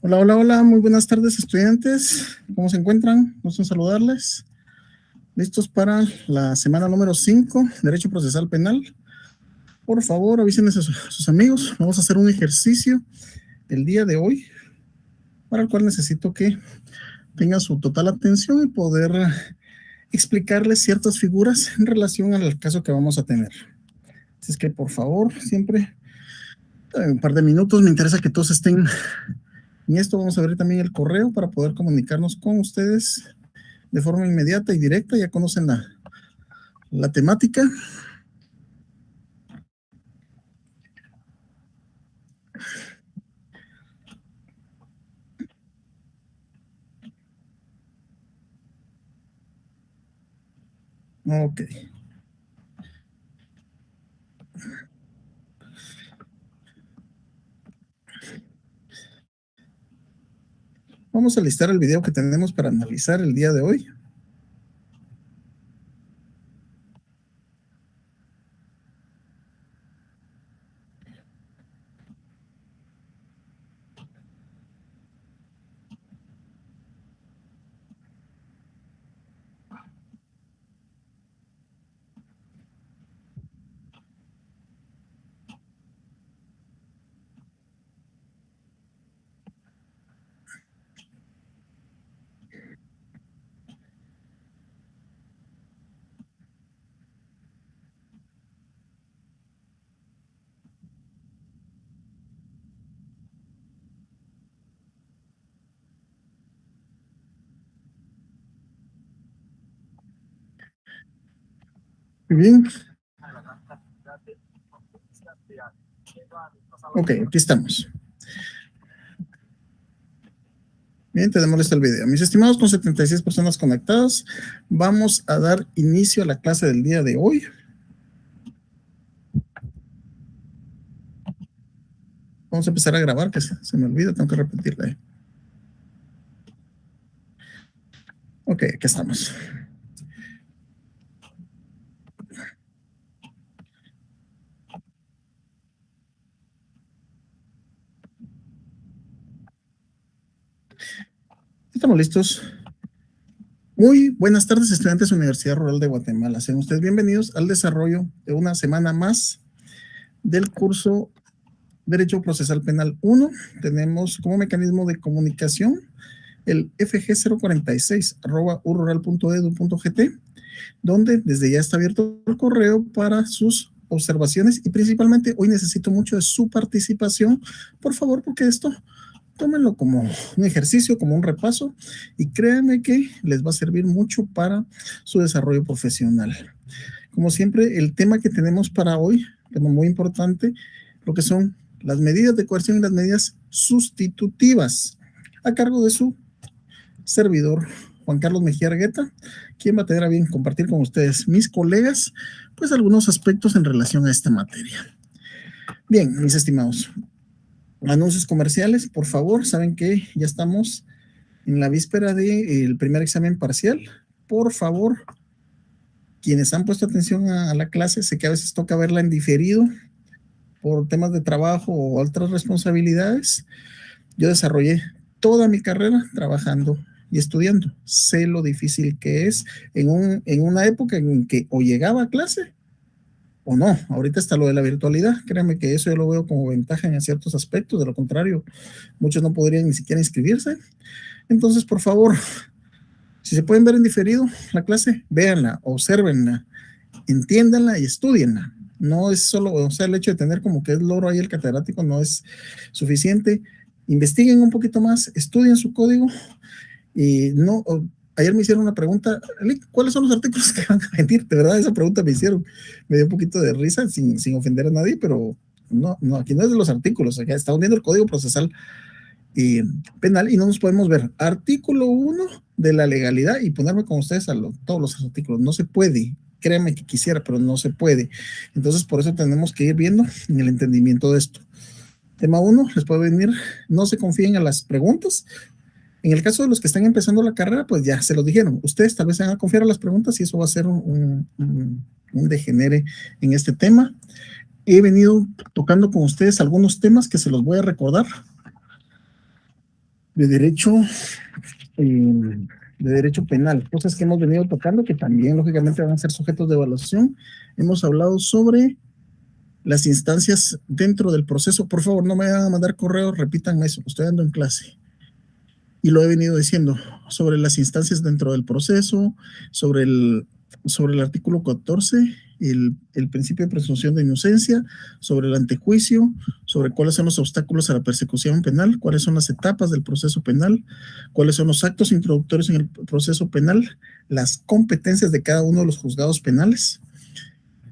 Hola, hola, hola, muy buenas tardes, estudiantes. ¿Cómo se encuentran? Gusto en saludarles. ¿Listos para la semana número 5, Derecho Procesal Penal? Por favor, avisen a sus amigos. Vamos a hacer un ejercicio el día de hoy, para el cual necesito que tengan su total atención y poder explicarles ciertas figuras en relación al caso que vamos a tener. Así es que, por favor, siempre un par de minutos. Me interesa que todos estén en esto. Vamos a ver también el correo para poder comunicarnos con ustedes de forma inmediata y directa. Ya conocen la temática. Ok. Vamos a listar el video que tenemos para analizar el día de hoy. Muy bien. Ok, aquí estamos. Bien, tenemos listo el video. Mis estimados, con 76 personas conectadas, vamos a dar inicio a la clase del día de hoy. Vamos a empezar a grabar, que se me olvida, tengo que repetirle. Ok, aquí estamos. Estamos listos. Muy buenas tardes, estudiantes de Universidad Rural de Guatemala. Sean ustedes bienvenidos al desarrollo de una semana más del curso Derecho Procesal Penal 1. Tenemos como mecanismo de comunicación el fg046@urrural.edu.gt, donde desde ya está abierto el correo para sus observaciones, y principalmente hoy necesito mucho de su participación, por favor, porque esto tómenlo como un ejercicio, como un repaso, y créanme que les va a servir mucho para su desarrollo profesional. Como siempre, el tema que tenemos para hoy, tema muy importante, lo que son las medidas de coerción y las medidas sustitutivas, a cargo de su servidor Juan Carlos Mejía Argueta, quien va a tener a bien compartir con ustedes, mis colegas, pues algunos aspectos en relación a esta materia. Bien, mis estimados, anuncios comerciales, por favor. Saben que ya estamos en la víspera del primer examen parcial. Por favor, quienes han puesto atención a la clase, sé que a veces toca verla en diferido por temas de trabajo o otras responsabilidades. Yo desarrollé toda mi carrera trabajando y estudiando. Sé lo difícil que es en una época en que o llegaba a clase o no. Ahorita está lo de la virtualidad. Créanme que eso yo lo veo como ventaja en ciertos aspectos. De lo contrario, muchos no podrían ni siquiera inscribirse. Entonces, por favor, si se pueden ver en diferido la clase, véanla, obsérvenla, entiéndanla y estudienla. No es solo, o sea, el hecho de tener como que es loro ahí el catedrático no es suficiente. Investiguen un poquito más, estudien su código y no. Ayer me hicieron una pregunta, ¿cuáles son los artículos que van a venir? De verdad, esa pregunta me hicieron, me dio un poquito de risa sin ofender a nadie, pero no, aquí no es de los artículos, acá estamos viendo el Código Procesal Penal y no nos podemos ver artículo 1 de la legalidad y ponerme con ustedes a todos los artículos. No se puede, créanme que quisiera, pero no se puede. Entonces, por eso tenemos que ir viendo en el entendimiento de esto. Tema 1, les puede venir, no se confíen a las preguntas. En el caso de los que están empezando la carrera, pues ya se los dijeron. Ustedes tal vez se van a confiar a las preguntas y eso va a ser un degenere en este tema. He venido tocando con ustedes algunos temas que se los voy a recordar. de derecho, de derecho penal, cosas que hemos venido tocando que también lógicamente van a ser sujetos de evaluación. Hemos hablado sobre las instancias dentro del proceso. Por favor, no me vayan a mandar correos, repítanme eso, estoy dando en clase. Y lo he venido diciendo, sobre las instancias dentro del proceso, sobre el artículo 14, el principio de presunción de inocencia, sobre el antejuicio, sobre cuáles son los obstáculos a la persecución penal, cuáles son las etapas del proceso penal, cuáles son los actos introductorios en el proceso penal, las competencias de cada uno de los juzgados penales,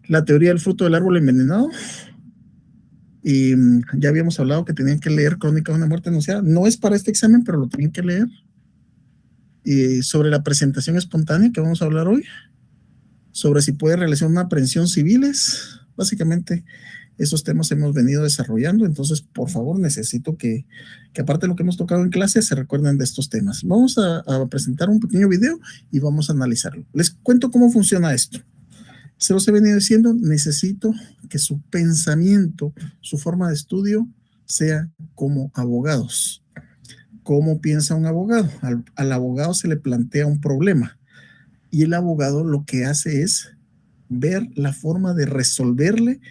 la teoría del fruto del árbol envenenado. Y ya habíamos hablado que tenían que leer Crónica de una muerte anunciada. No es para este examen, pero lo tienen que leer. Y sobre la presentación espontánea que vamos a hablar hoy, sobre si puede realizar una aprehensión civiles. Básicamente, esos temas hemos venido desarrollando. Entonces, por favor, necesito que aparte de lo que hemos tocado en clase, se recuerden de estos temas. Vamos a presentar un pequeño video y vamos a analizarlo. Les cuento cómo funciona esto. Se los he venido diciendo, necesito que su pensamiento, su forma de estudio sea como abogados. ¿Cómo piensa un abogado? Al abogado se le plantea un problema y el abogado lo que hace es ver la forma de resolverle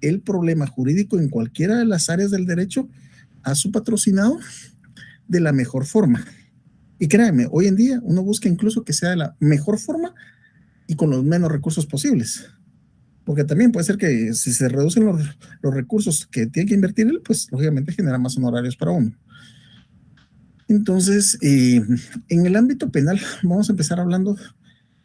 el problema jurídico en cualquiera de las áreas del derecho a su patrocinado de la mejor forma. Y créanme, hoy en día uno busca incluso que sea de la mejor forma y con los menos recursos posibles. Porque también puede ser que si se reducen los recursos que tiene que invertir él, pues lógicamente genera más honorarios para uno. Entonces, en el ámbito penal, vamos a empezar hablando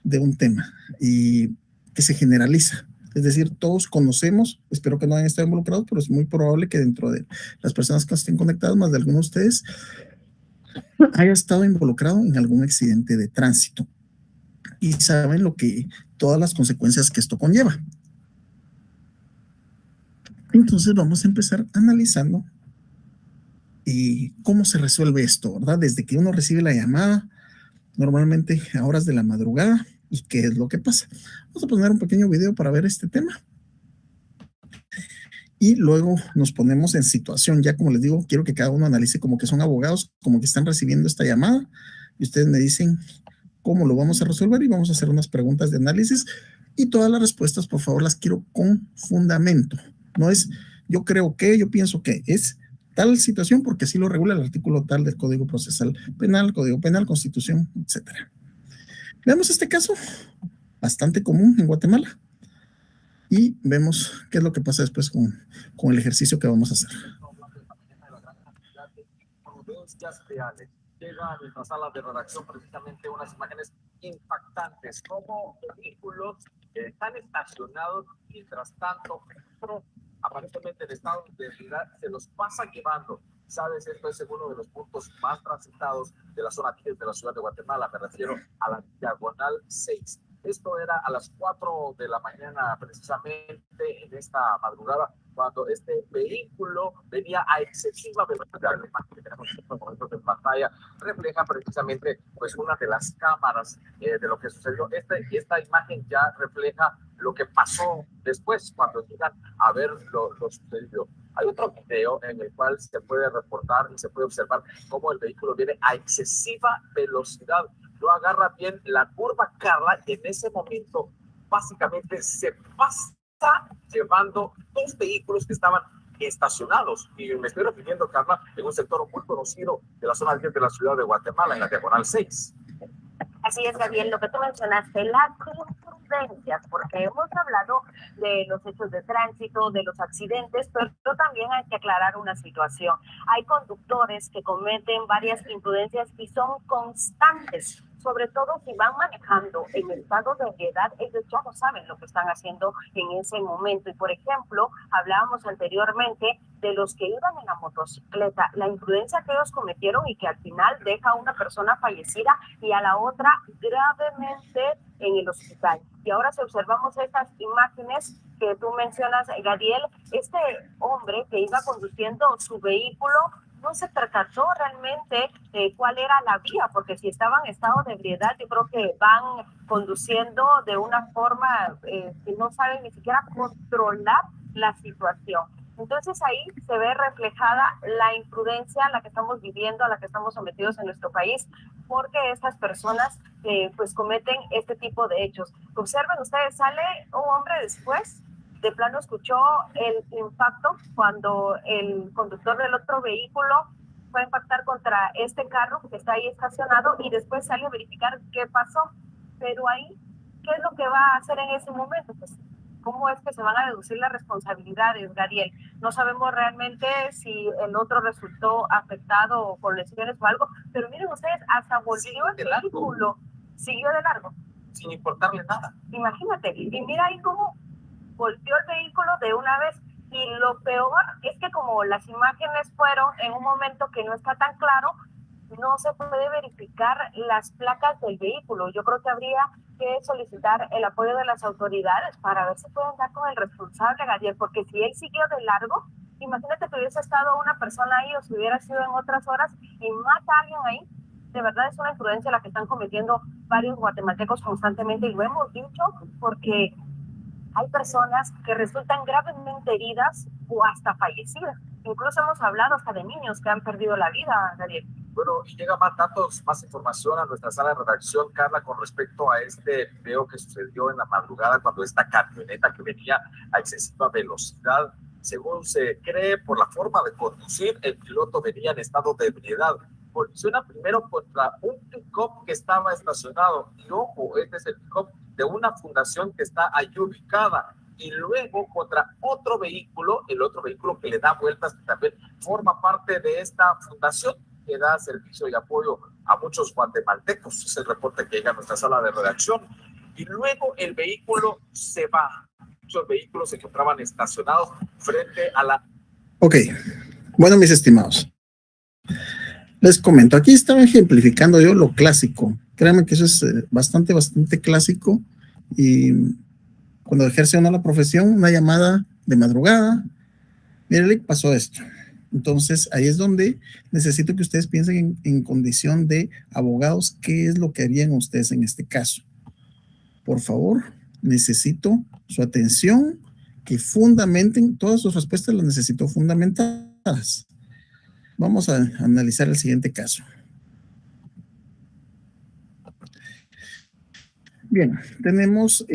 de un tema que se generaliza. Es decir, todos conocemos, espero que no hayan estado involucrados, pero es muy probable que dentro de las personas que estén conectadas, más de algunos de ustedes, haya estado involucrado en algún accidente de tránsito. Y saben todas las consecuencias que esto conlleva. Entonces vamos a empezar analizando cómo se resuelve esto, ¿verdad? Desde que uno recibe la llamada, normalmente a horas de la madrugada, y qué es lo que pasa. Vamos a poner un pequeño video para ver este tema. Y luego nos ponemos en situación. Ya como les digo, quiero que cada uno analice como que son abogados, como que están recibiendo esta llamada, y ustedes me dicen cómo lo vamos a resolver y vamos a hacer unas preguntas de análisis. Y todas las respuestas, por favor, las quiero con fundamento. No es yo creo que, yo pienso que, es tal situación porque así lo regula el artículo tal del Código Procesal Penal, Código Penal, Constitución, etcétera. Veamos este caso, bastante común en Guatemala, y vemos qué es lo que pasa después con el ejercicio que vamos a hacer. Llega a nuestra sala de redacción precisamente unas imágenes impactantes, como vehículos están estacionados mientras tanto, pero aparentemente el estado de ebriedad se los pasa llevando. Sabes, esto es uno de los puntos más transitados de la zona 10 de la ciudad de Guatemala, me refiero a la diagonal 6. Esto era a las 4 de la mañana, precisamente en esta madrugada, cuando este vehículo venía a excesiva velocidad. La imagen que tenemos en pantalla refleja precisamente pues una de las cámaras de lo que sucedió. Esta imagen ya refleja lo que pasó después cuando llegan a ver lo sucedido. Hay otro video en el cual se puede reportar y se puede observar cómo el vehículo viene a excesiva velocidad. No agarra bien la curva, Carla, y en ese momento básicamente se pasa llevando dos vehículos que estaban estacionados. Y me estoy refiriendo, Carla, en un sector muy conocido de la zona 10 de la ciudad de Guatemala, en la diagonal 6. Así es, Gabriel, lo que tú mencionaste, las imprudencias, porque hemos hablado de los hechos de tránsito, de los accidentes, pero también hay que aclarar una situación. Hay conductores que cometen varias imprudencias y son constantes, sobre todo si van manejando en estado de ebriedad. Ellos ya no saben lo que están haciendo en ese momento. Y, por ejemplo, hablábamos anteriormente de los que iban en la motocicleta, la imprudencia que ellos cometieron y que al final deja a una persona fallecida y a la otra gravemente en el hospital. Y ahora si observamos estas imágenes que tú mencionas, Gabriel, este hombre que iba conduciendo su vehículo no se percató realmente cuál era la vía, porque si estaban en estado de ebriedad, yo creo que van conduciendo de una forma que no saben ni siquiera controlar la situación. Entonces ahí se ve reflejada la imprudencia a la que estamos viviendo, a la que estamos sometidos en nuestro país, porque estas personas pues cometen este tipo de hechos. Observen ustedes, sale un hombre después, de plano escuchó el impacto cuando el conductor del otro vehículo fue a impactar contra este carro que está ahí estacionado y después sale a verificar qué pasó. Pero ahí, ¿qué es lo que va a hacer en ese momento? Pues, ¿cómo es que se van a deducir las responsabilidades, Gadiel? No sabemos realmente si el otro resultó afectado o con lesiones o algo, pero miren ustedes, hasta volvió el vehículo, siguió de largo. Sin importarle nada. Imagínate, y mira ahí cómo volteó el vehículo de una vez. Y lo peor es que como las imágenes fueron en un momento que no está tan claro, no se puede verificar las placas del vehículo. Yo creo que habría que solicitar el apoyo de las autoridades para ver si pueden dar con el responsable, Gadiel, porque si él siguió de largo, imagínate que hubiese estado una persona ahí o si hubiera sido en otras horas y mata a alguien ahí. De verdad es una imprudencia la que están cometiendo varios guatemaltecos constantemente y lo hemos dicho porque hay personas que resultan gravemente heridas o hasta fallecidas. Incluso hemos hablado hasta de niños que han perdido la vida, Gabriel. Bueno, y llega más datos, más información a nuestra sala de redacción, Carla, con respecto a este video que sucedió en la madrugada cuando esta camioneta que venía a excesiva velocidad, según se cree por la forma de conducir, el piloto venía en estado de ebriedad. Colisiona primero contra un pick-up que estaba estacionado. Y ojo, este es el pick-up de una fundación que está allí ubicada. Y luego contra otro vehículo, el otro vehículo que le da vueltas, que también forma parte de esta fundación, que da servicio y apoyo a muchos guatemaltecos. Es el reporte que llega a nuestra sala de redacción. Y luego el vehículo se va. Muchos vehículos se encontraban estacionados frente a la... Ok, bueno, mis estimados, les comento, aquí estaba ejemplificando yo lo clásico. Créanme que eso es bastante clásico. Y cuando ejerce uno la profesión, una llamada de madrugada, mire, pasó esto. Entonces, ahí es donde necesito que ustedes piensen en condición de abogados, qué es lo que harían ustedes en este caso. Por favor, necesito su atención, que fundamenten, todas sus respuestas las necesito fundamentadas. Vamos a analizar el siguiente caso. Bien, tenemos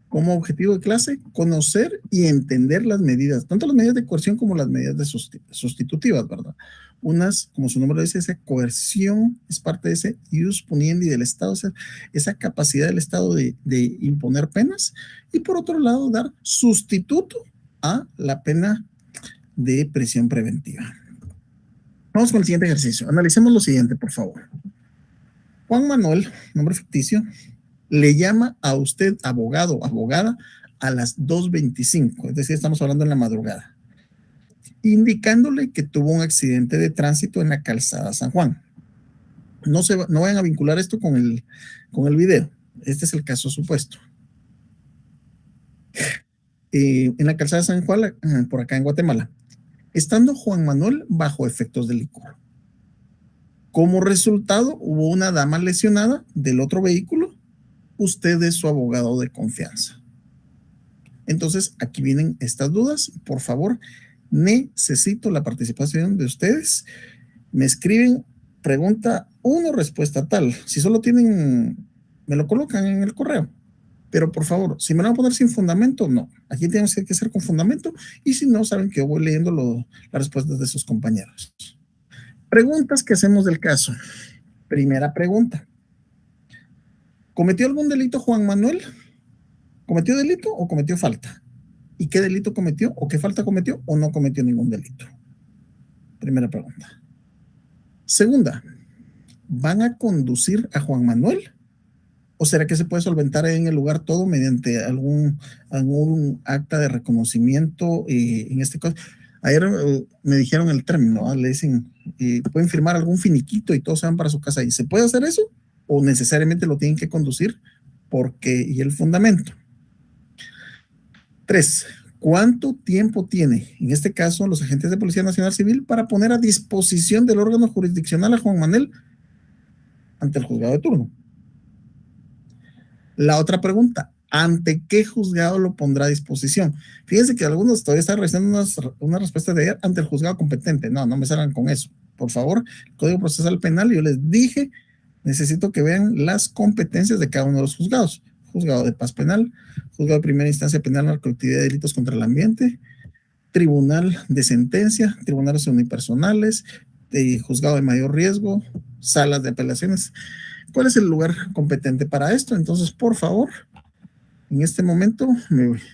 como objetivo de clase conocer y entender las medidas, tanto las medidas de coerción como las medidas de sustitutivas, ¿verdad? Unas, como su nombre lo dice, esa coerción es parte de ese ius puniendi del Estado, o sea, esa capacidad del Estado de imponer penas, y por otro lado, dar sustituto a la pena de prisión preventiva. Vamos con el siguiente ejercicio. Analicemos lo siguiente, por favor. Juan Manuel, nombre ficticio, le llama a usted abogado o abogada a las 2:25, es decir, estamos hablando en la madrugada, indicándole que tuvo un accidente de tránsito en la calzada San Juan. No vayan a vincular esto con el video. Este es el caso supuesto. En la calzada San Juan, por acá en Guatemala, estando Juan Manuel bajo efectos de licor. Como resultado, hubo una dama lesionada del otro vehículo. Usted es su abogado de confianza. Entonces, aquí vienen estas dudas. Por favor, necesito la participación de ustedes. Me escriben pregunta 1, respuesta tal. Si solo tienen, me lo colocan en el correo. Pero por favor, si me lo van a poner sin fundamento, no. Aquí tenemos que hacer con fundamento. Y si no, saben que yo voy leyendo las respuestas de sus compañeros. Preguntas que hacemos del caso. Primera pregunta. ¿Cometió algún delito Juan Manuel? ¿Cometió delito o cometió falta? ¿Y qué delito cometió o qué falta cometió o no cometió ningún delito? Primera pregunta. Segunda, ¿van a conducir a Juan Manuel? ¿O será que se puede solventar en el lugar todo mediante algún acta de reconocimiento? En este caso, ayer me dijeron el término, ¿no? Le dicen, pueden firmar algún finiquito y todos se van para su casa. ¿Y se puede hacer eso? ¿O necesariamente lo tienen que conducir? Y el fundamento. 3. ¿Cuánto tiempo tiene, en este caso, los agentes de Policía Nacional Civil para poner a disposición del órgano jurisdiccional a Juan Manuel ante el juzgado de turno? La otra pregunta, ¿Ante qué juzgado lo pondrá a disposición? Fíjense que algunos todavía están realizando una respuesta de ante el juzgado competente. No, no me salgan con eso. Por favor, el Código Procesal Penal, yo les dije, necesito que vean las competencias de cada uno de los juzgados. Juzgado de Paz Penal, Juzgado de Primera Instancia Penal, Narcoactividad y Delitos contra el Ambiente, Tribunal de Sentencia, Tribunales Unipersonales, Juzgado de Mayor Riesgo, Salas de Apelaciones. ¿Cuál es el lugar competente para esto? Entonces, por favor, en este momento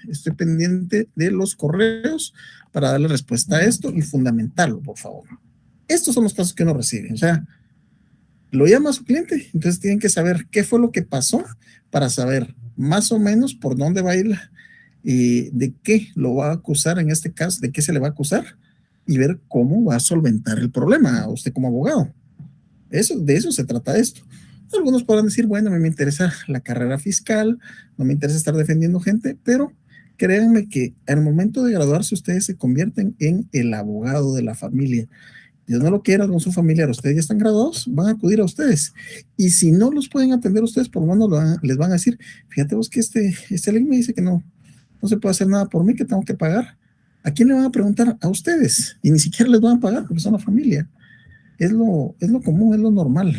estoy pendiente de los correos para darle respuesta a esto y fundamentarlo, por favor. Estos son los casos que uno recibe. O sea, lo llama a su cliente, entonces tienen que saber qué fue lo que pasó para saber más o menos por dónde va a ir y de qué lo va a acusar en este caso, de qué se le va a acusar y ver cómo va a solventar el problema a usted como abogado. De eso se trata esto. Algunos podrán decir, bueno, me interesa la carrera fiscal, no me interesa estar defendiendo gente, pero créanme que al momento de graduarse ustedes se convierten en el abogado de la familia. Dios no lo quiera con su familiar, ustedes ya están graduados, van a acudir a ustedes. Y si no los pueden atender ustedes, por lo menos les van a decir, fíjate vos que este ley me dice que no se puede hacer nada por mí, que tengo que pagar. ¿A quién le van a preguntar? A ustedes. Y ni siquiera les van a pagar porque son la familia. Es lo común, es lo normal.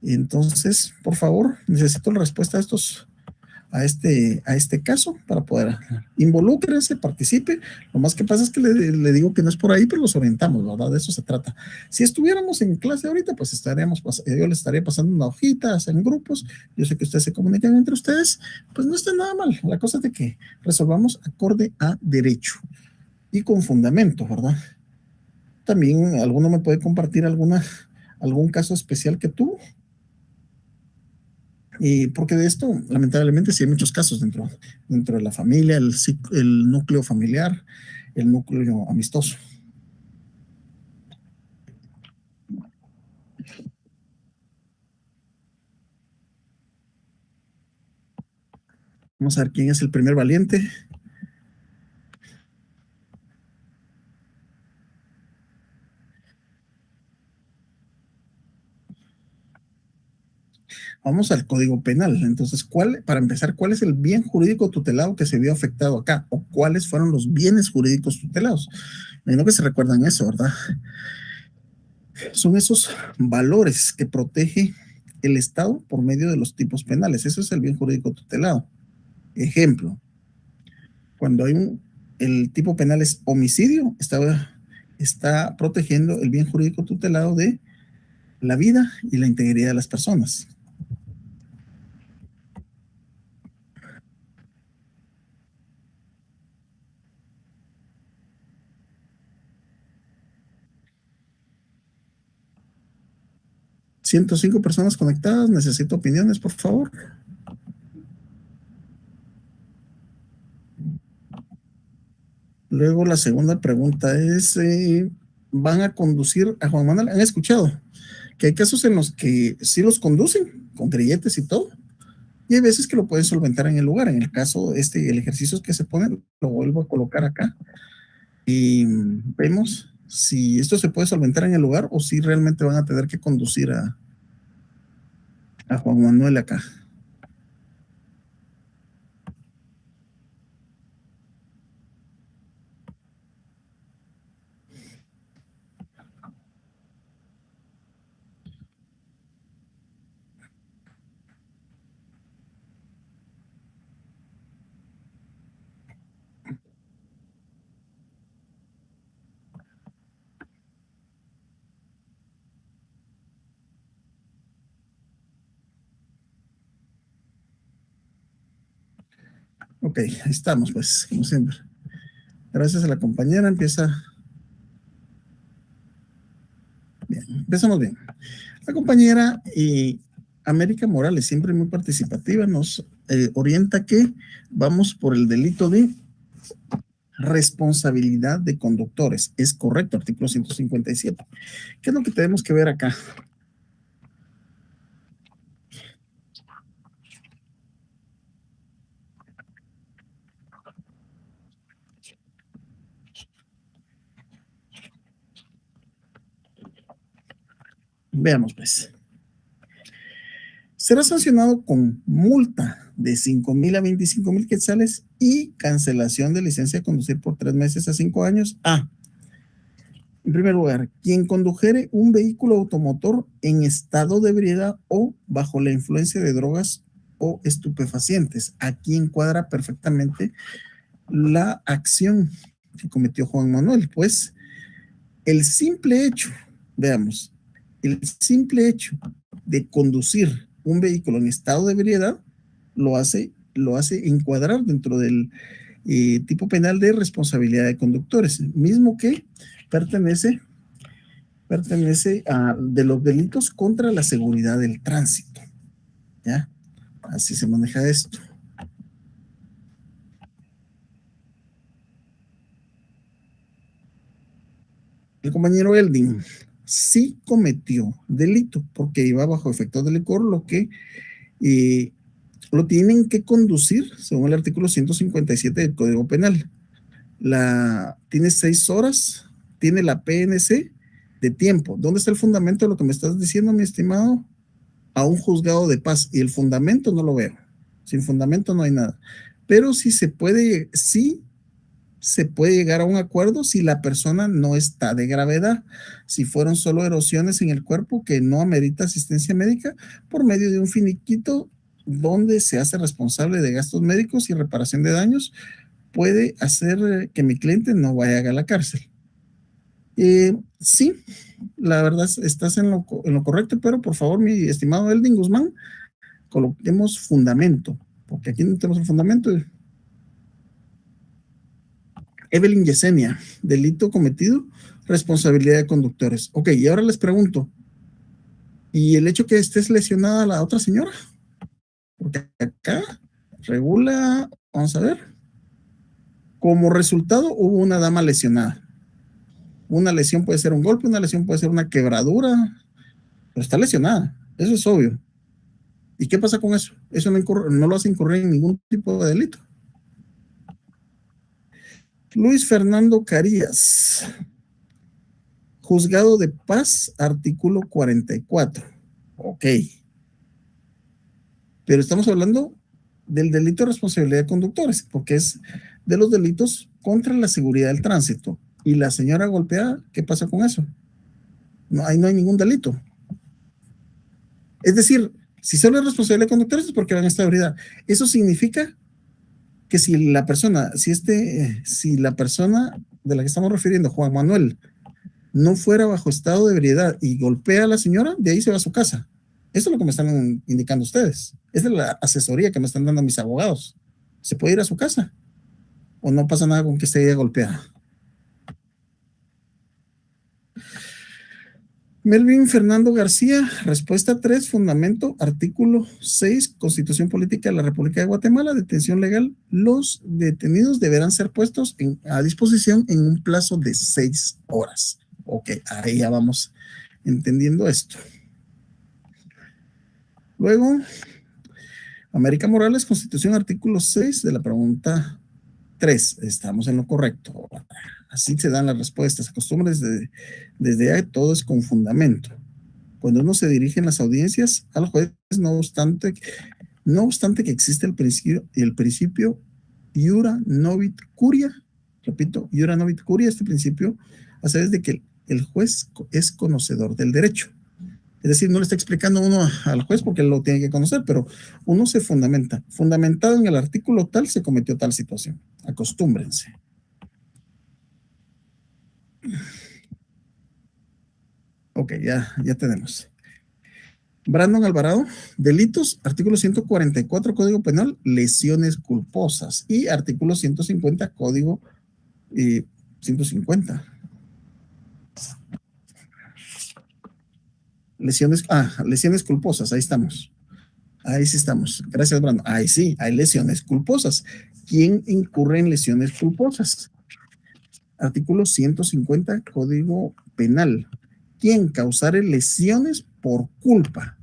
Entonces, por favor, necesito la respuesta a este caso para poder involúcrense, participe. Lo más que pasa es que le digo que no es por ahí, pero los orientamos, ¿verdad? De eso se trata. Si estuviéramos en clase ahorita, pues yo les estaría pasando una hojita, hacen grupos, yo sé que ustedes se comunican entre ustedes, pues no está nada mal. La cosa es de que resolvamos acorde a derecho y con fundamento, ¿verdad? También alguno me puede compartir algún caso especial que tuvo. Y porque de esto, lamentablemente, sí hay muchos casos dentro de la familia, el núcleo familiar, el núcleo amistoso. Vamos a ver quién es el primer valiente. Vamos al Código Penal. Entonces, para empezar, ¿cuál es el bien jurídico tutelado que se vio afectado acá? ¿O cuáles fueron los bienes jurídicos tutelados? Me imagino que se recuerdan eso, ¿verdad? Son esos valores que protege el Estado por medio de los tipos penales. Eso es el bien jurídico tutelado. Ejemplo, cuando el tipo penal es homicidio, está protegiendo el bien jurídico tutelado de la vida y la integridad de las personas. ¿105 personas conectadas? Necesito opiniones, por favor. Luego la segunda pregunta es, ¿van a conducir a Juan Manuel? ¿Han escuchado que hay casos en los que sí los conducen con grilletes y todo? Y hay veces que lo pueden solventar en el lugar. En el caso, el ejercicio que se pone, lo vuelvo a colocar acá. Y vemos si esto se puede solventar en el lugar o si realmente van a tener que conducir a Juan Manuel acá. Ok, ahí estamos, pues, como siempre. Gracias a la compañera, bien, empezamos bien. La compañera América Morales, siempre muy participativa, nos orienta que vamos por el delito de responsabilidad de conductores. Es correcto, artículo 157. ¿Qué es lo que tenemos que ver acá? Veamos, pues. será sancionado con multa de 5,000 a 25,000 quetzales y cancelación de licencia de conducir por 3 meses a 5 años. En primer lugar, quien condujere un vehículo automotor en estado de ebriedad o bajo la influencia de drogas o estupefacientes. Aquí encuadra perfectamente la acción que cometió Juan Manuel, pues el simple hecho, veamos, el simple hecho de conducir un vehículo en estado de ebriedad lo hace encuadrar dentro del tipo penal de responsabilidad de conductores, mismo que pertenece a de los delitos contra la seguridad del tránsito. ¿Ya? Así se maneja esto. El compañero Eldin sí cometió delito porque iba bajo efectos de licor, lo que lo tienen que conducir según el artículo 157 del Código Penal. Tiene 6 horas, tiene la PNC de tiempo. ¿Dónde está el fundamento de lo que me estás diciendo, mi estimado? A un juzgado de paz, y el fundamento no lo veo. Sin fundamento no hay nada. Pero sí se puede llegar a un acuerdo si la persona no está de gravedad, si fueron solo erosiones en el cuerpo que no amerita asistencia médica, por medio de un finiquito donde se hace responsable de gastos médicos y reparación de daños, puede hacer que mi cliente no vaya a la cárcel. Sí, la verdad estás en lo correcto, pero por favor, mi estimado Eldin Guzmán, coloquemos fundamento, porque aquí no tenemos el fundamento. Evelyn Yesenia, delito cometido, responsabilidad de conductores. Ok, y ahora les pregunto, ¿y el hecho que estés lesionada la otra señora? Porque acá regula, vamos a ver, como resultado hubo una dama lesionada. Una lesión puede ser un golpe, una lesión puede ser una quebradura, pero está lesionada, eso es obvio. ¿Y qué pasa con eso? Eso no lo hace incurrir en ningún tipo de delito. Luis Fernando Carías, juzgado de paz, artículo 44. Ok. Pero estamos hablando del delito de responsabilidad de conductores, porque es de los delitos contra la seguridad del tránsito. Y la señora golpeada, ¿qué pasa con eso? No, ahí no hay ningún delito. Es decir, si solo es responsabilidad de conductores es porque van en estado de ebriedad. Eso significa que si la persona de la que estamos refiriendo, Juan Manuel, no fuera bajo estado de ebriedad y golpea a la señora, de ahí se va a su casa. Eso es lo que me están indicando ustedes. Esa es la asesoría que me están dando mis abogados. ¿Se puede ir a su casa? ¿O no pasa nada con que esté golpeada? Melvin Fernando García, respuesta 3, fundamento, artículo 6, Constitución Política de la República de Guatemala, detención legal. Los detenidos deberán ser puestos a disposición en un plazo de 6 horas. Ok, ahí ya vamos entendiendo esto. Luego, América Morales, Constitución, artículo 6 de la pregunta 3. Estamos en lo correcto. Así se dan las respuestas. Acostumbres desde ahí, todo es con fundamento. Cuando uno se dirige en las audiencias al juez, no obstante que existe el principio iura novit curia, repito, iura novit curia, este principio hace desde que el juez es conocedor del derecho. Es decir, no le está explicando uno al juez porque él lo tiene que conocer, pero uno se fundamenta. Fundamentado en el artículo tal, se cometió tal situación. Acostúmbrense. Ok, ya tenemos. Brandon Alvarado, delitos, artículo 144 Código Penal, lesiones culposas, y artículo 150 Código 150. Lesiones culposas, ahí estamos. Ahí sí estamos. Gracias, Brandon. Ahí sí, hay lesiones culposas. ¿Quién incurre en lesiones culposas? Artículo 150 Código Penal. ¿Quién causare lesiones por culpa?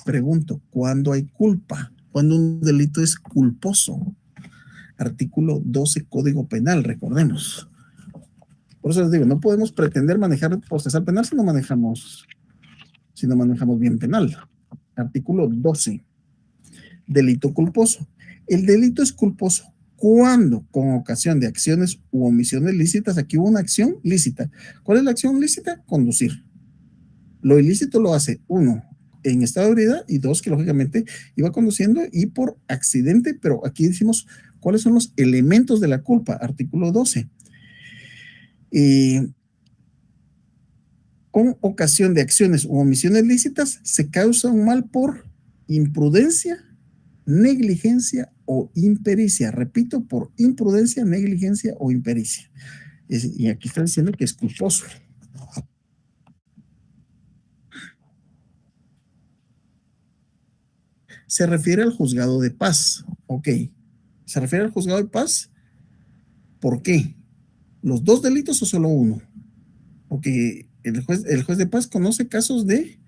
Pregunto, ¿cuándo hay culpa? ¿Cuándo un delito es culposo? Artículo 12 Código Penal, recordemos. Por eso les digo, no podemos pretender manejar procesal penal si no manejamos bien penal. Artículo 12. Delito culposo. El delito es culposo cuando, con ocasión de acciones u omisiones lícitas, aquí hubo una acción lícita. ¿Cuál es la acción lícita? Conducir. Lo ilícito lo hace, uno, en estado de ebriedad, y dos, que lógicamente iba conduciendo y por accidente, pero aquí decimos cuáles son los elementos de la culpa. Artículo 12. Con ocasión de acciones u omisiones lícitas, se causa un mal por imprudencia, negligencia o impericia. Repito, por imprudencia, negligencia o impericia. Y aquí está diciendo que es culposo. Se refiere al juzgado de paz. Ok. Se refiere al juzgado de paz. ¿Por qué? ¿Los dos delitos o solo uno? Porque el juez de paz conoce casos de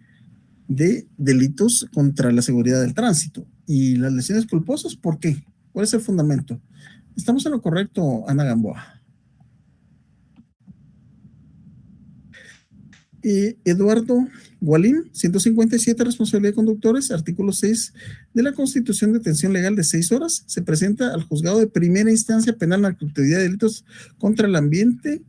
delitos contra la seguridad del tránsito. Y las lesiones culposas, ¿por qué? ¿Cuál es el fundamento? Estamos en lo correcto, Ana Gamboa. Eduardo Gualín, 157, responsabilidad de conductores, artículo 6 de la Constitución, de detención legal de 6 horas, se presenta al juzgado de primera instancia penal en la actividad de delitos contra el ambiente.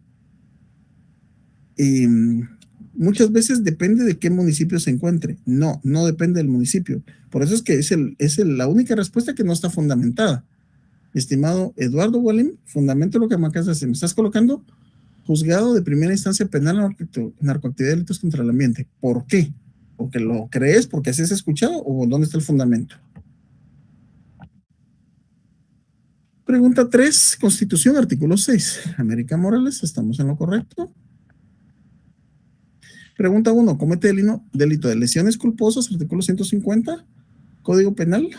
Muchas veces depende de qué municipio se encuentre. No depende del municipio. Por eso es que es la única respuesta que no está fundamentada. Estimado Eduardo Gualín, fundamento lo que me acabas de decir. Me estás colocando juzgado de primera instancia penal en narcoactividad de delitos contra el ambiente. ¿Por qué? ¿Porque lo crees? ¿Porque así has escuchado? ¿O dónde está el fundamento? Pregunta 3, Constitución, artículo 6. América Morales, ¿estamos en lo correcto? Pregunta 1, comete delito de lesiones culposas, artículo 150, Código Penal,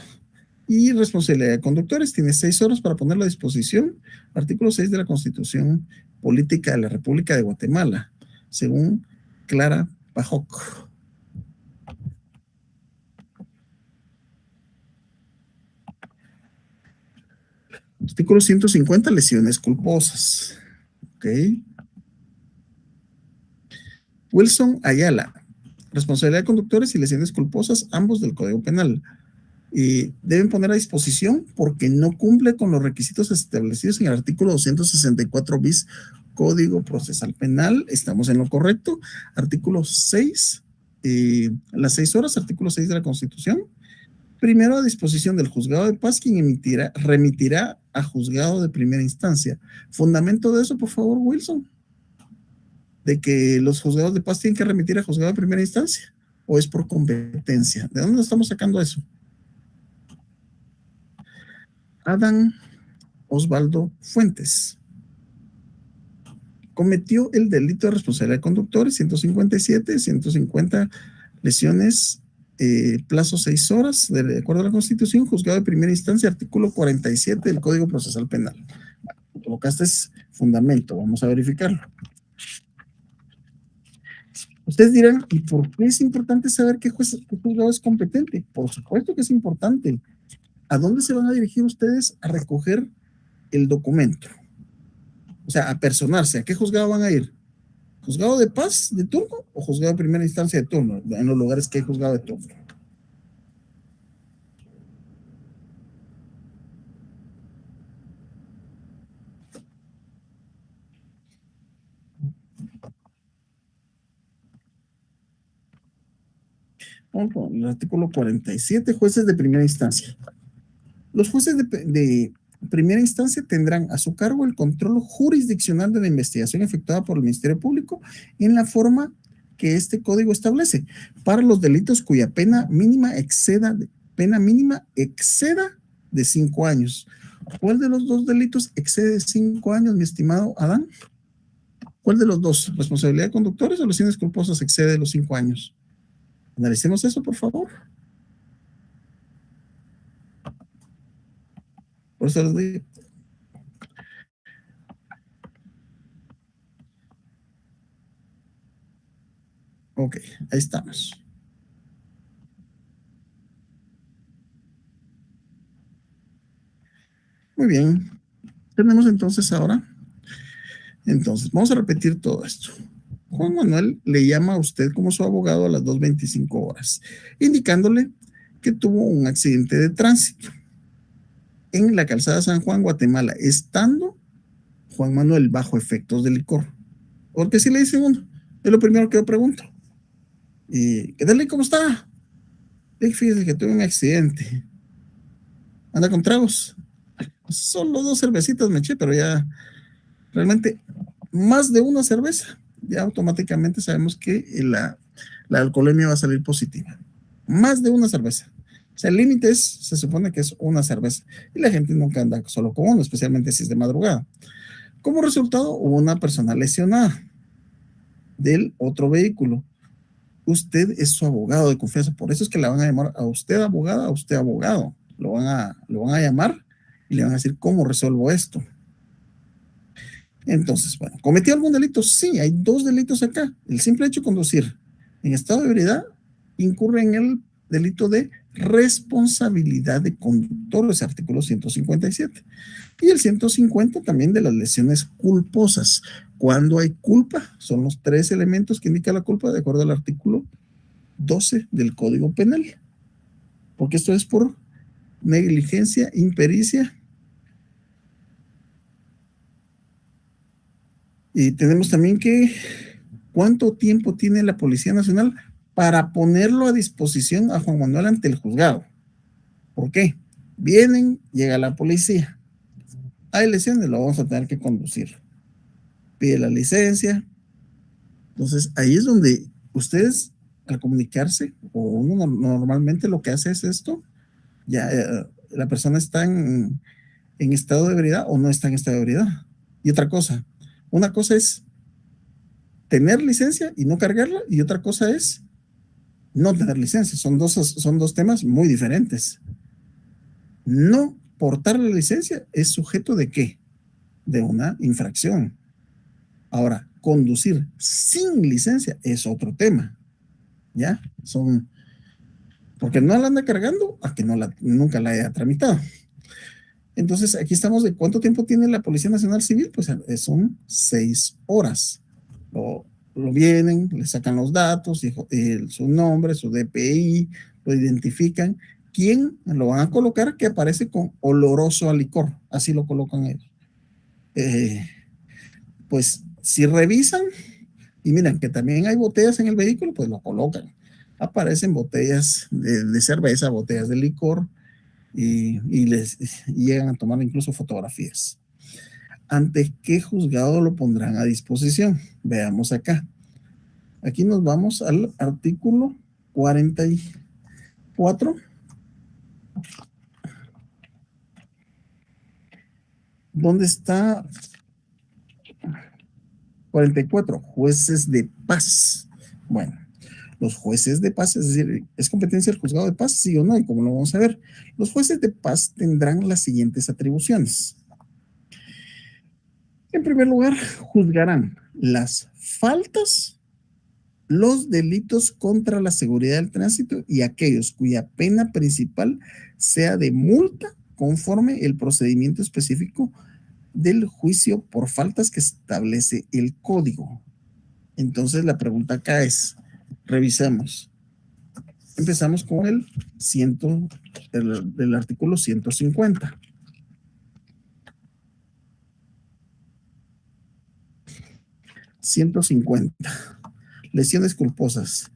y responsabilidad de conductores. Tiene 6 horas para ponerlo a disposición. Artículo 6 de la Constitución Política de la República de Guatemala, según Clara Pajoc. Artículo 150, lesiones culposas. Ok. Wilson Ayala, responsabilidad de conductores y lesiones culposas, ambos del Código Penal. Deben poner a disposición porque no cumple con los requisitos establecidos en el artículo 264 bis Código Procesal Penal. Estamos en lo correcto. Artículo 6, las 6 horas, artículo 6 de la Constitución. Primero a disposición del juzgado de paz, quien remitirá a juzgado de primera instancia. Fundamento de eso, por favor, Wilson, de que los juzgados de paz tienen que remitir a juzgado de primera instancia, o es por competencia. ¿De dónde estamos sacando eso? Adán Osvaldo Fuentes cometió el delito de responsabilidad de conductores, 157, 150 lesiones, plazo 6 horas, de acuerdo a la Constitución, juzgado de primera instancia, artículo 47 del Código Procesal Penal. Colocaste fundamento, vamos a verificarlo. Ustedes dirán, ¿y por qué es importante saber qué juzgado es competente? Por supuesto que es importante. ¿A dónde se van a dirigir ustedes a recoger el documento? O sea, a personarse. ¿A qué juzgado van a ir? ¿Juzgado de paz de turno o juzgado de primera instancia de turno? En los lugares que hay juzgado de turno. Vamos con el artículo 47, jueces de primera instancia. Los jueces de primera instancia tendrán a su cargo el control jurisdiccional de la investigación efectuada por el Ministerio Público en la forma que este código establece para los delitos cuya pena mínima exceda de 5 años. ¿Cuál de los dos delitos excede 5 años, mi estimado Adán? ¿Cuál de los dos? ¿Responsabilidad de conductores o lesiones culposas excede los 5 años? Analicemos eso, por favor. Por eso les digo. Ok, ahí estamos. Muy bien. Tenemos entonces ahora. Entonces, vamos a repetir todo esto. Juan Manuel le llama a usted como su abogado a las 2:25 horas, indicándole que tuvo un accidente de tránsito en la calzada San Juan, Guatemala, estando Juan Manuel bajo efectos de licor. Porque si le dicen uno, es lo primero que yo pregunto. ¿Y qué tal? ¿Cómo está? Fíjese que tuve un accidente. ¿Anda con tragos? Solo 2 cervecitas me eché, pero ya realmente más de una cerveza, ya automáticamente sabemos que la alcoholemia va a salir positiva. Más de una cerveza. O sea, el límite se supone que es una cerveza. Y la gente nunca anda solo con uno, especialmente si es de madrugada. Como resultado, hubo una persona lesionada del otro vehículo. Usted es su abogado de confianza. Por eso es que le van a llamar a usted abogada, a usted abogado. Lo van a llamar y le van a decir cómo resuelvo esto. Entonces, bueno, ¿cometió algún delito? Sí, hay 2 delitos acá. El simple hecho de conducir en estado de ebriedad incurre en el delito de responsabilidad de conductor, ese artículo 157. Y el 150 también de las lesiones culposas. Cuando hay culpa, son los 3 elementos que indica la culpa de acuerdo al artículo 12 del Código Penal. Porque esto es por negligencia, impericia. Y tenemos también que cuánto tiempo tiene la Policía Nacional para ponerlo a disposición a Juan Manuel ante el juzgado. ¿Por qué? Vienen, llega la policía. Hay lesiones, lo vamos a tener que conducir. Pide la licencia. Entonces, ahí es donde ustedes, al comunicarse, o uno normalmente lo que hace es esto, ya la persona está en estado de ebriedad o no está en estado de ebriedad. Y otra cosa, una cosa es tener licencia y no cargarla, y otra cosa es no tener licencia. Son dos temas muy diferentes. No portar la licencia es sujeto de ¿qué? De una infracción. Ahora, conducir sin licencia es otro tema. ¿Ya? Porque no la anda cargando a que nunca la haya tramitado. Entonces, aquí estamos de cuánto tiempo tiene la Policía Nacional Civil, pues son 6 horas. Lo vienen, le sacan los datos, su nombre, su DPI, lo identifican. ¿Quién lo van a colocar? Que aparece con oloroso a licor, así lo colocan ellos. Pues si revisan y miran que también hay botellas en el vehículo, pues lo colocan. Aparecen botellas de cerveza, botellas de licor, y llegan a tomar incluso fotografías. ¿Ante qué juzgado lo pondrán a disposición? Veamos acá. Aquí nos vamos al artículo 44. ¿Dónde está? 44, jueces de paz. Bueno, los jueces de paz, es decir, ¿es competencia del juzgado de paz? Sí o no, y como lo vamos a ver. Los jueces de paz tendrán las siguientes atribuciones. En primer lugar, juzgarán las faltas, los delitos contra la seguridad del tránsito y aquellos cuya pena principal sea de multa conforme el procedimiento específico del juicio por faltas que establece el código. Entonces la pregunta acá es, revisemos. Empezamos con el artículo 150. Lesiones culposas.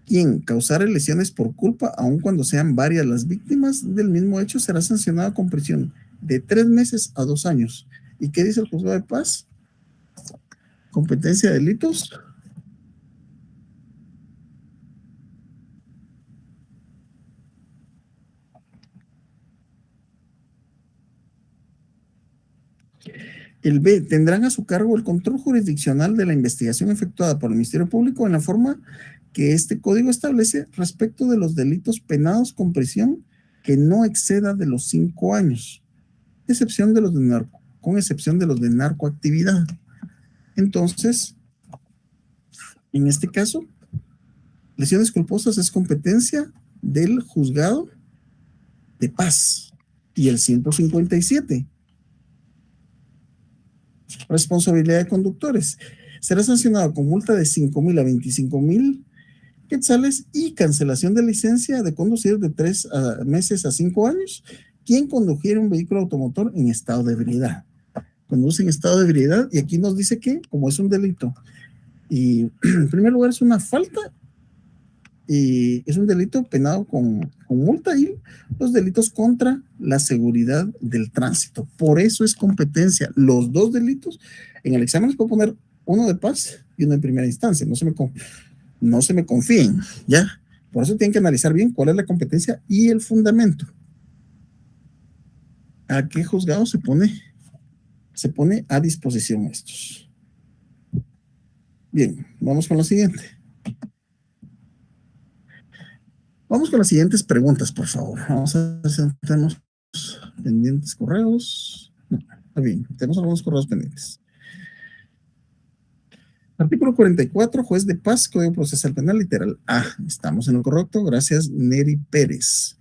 Quien causare lesiones por culpa, aun cuando sean varias las víctimas del mismo hecho, será sancionado con prisión de 3 meses a 2 años. ¿Y qué dice el juzgado de paz? Competencia de delitos. El B, tendrán a su cargo el control jurisdiccional de la investigación efectuada por el Ministerio Público en la forma que este código establece respecto de los delitos penados con prisión que no exceda de los 5 años, con excepción de los de narcoactividad. Entonces, en este caso, lesiones culposas es competencia del juzgado de paz. Y el 157, responsabilidad de conductores. será sancionado con multa de 5,000 a 25,000 quetzales y cancelación de licencia de conducir de 3 meses a 5 años quien condujera un vehículo automotor en estado de ebriedad. Conduce en estado de ebriedad y aquí nos dice que como es un delito y en primer lugar es una falta y es un delito penado con multa y los delitos contra la seguridad del tránsito. Por eso es competencia. Los dos delitos en el examen les puedo poner uno de paz y uno en primera instancia. No se me confíen, ¿ya? Por eso tienen que analizar bien cuál es la competencia y el fundamento. ¿A qué juzgado se pone a disposición estos? Bien, vamos con la siguiente. Vamos con las siguientes preguntas, por favor. Vamos a ver si tenemos pendientes correos. No, bien, tenemos algunos correos pendientes. Artículo 44, juez de paz, Código Procesal Penal, literal A. Estamos en lo correcto. Gracias, Neri Pérez.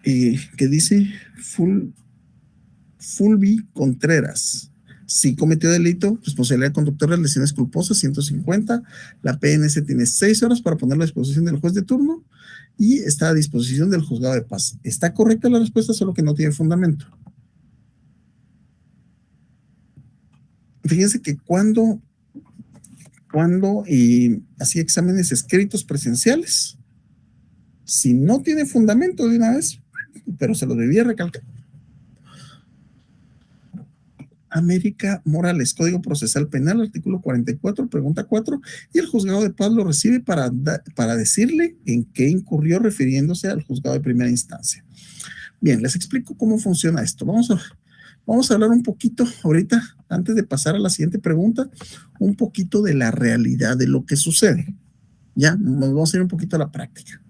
¿Qué dice? Fulvi Contreras. Si cometió delito, responsabilidad conductora de lesiones culposas, 150. La PNC tiene 6 horas para ponerlo a disposición del juez de turno y está a disposición del juzgado de paz. ¿Está correcta la respuesta? Solo que no tiene fundamento. Fíjense que cuando hacía exámenes escritos presenciales, si no tiene fundamento de una vez, pero se lo debía recalcar. América Morales, Código Procesal Penal, artículo 44, pregunta 4, y el juzgado de paz lo recibe para decirle en qué incurrió refiriéndose al juzgado de primera instancia. Bien, les explico cómo funciona esto. Vamos a hablar un poquito ahorita, antes de pasar a la siguiente pregunta, un poquito de la realidad de lo que sucede. Ya, nos vamos a ir un poquito a la práctica.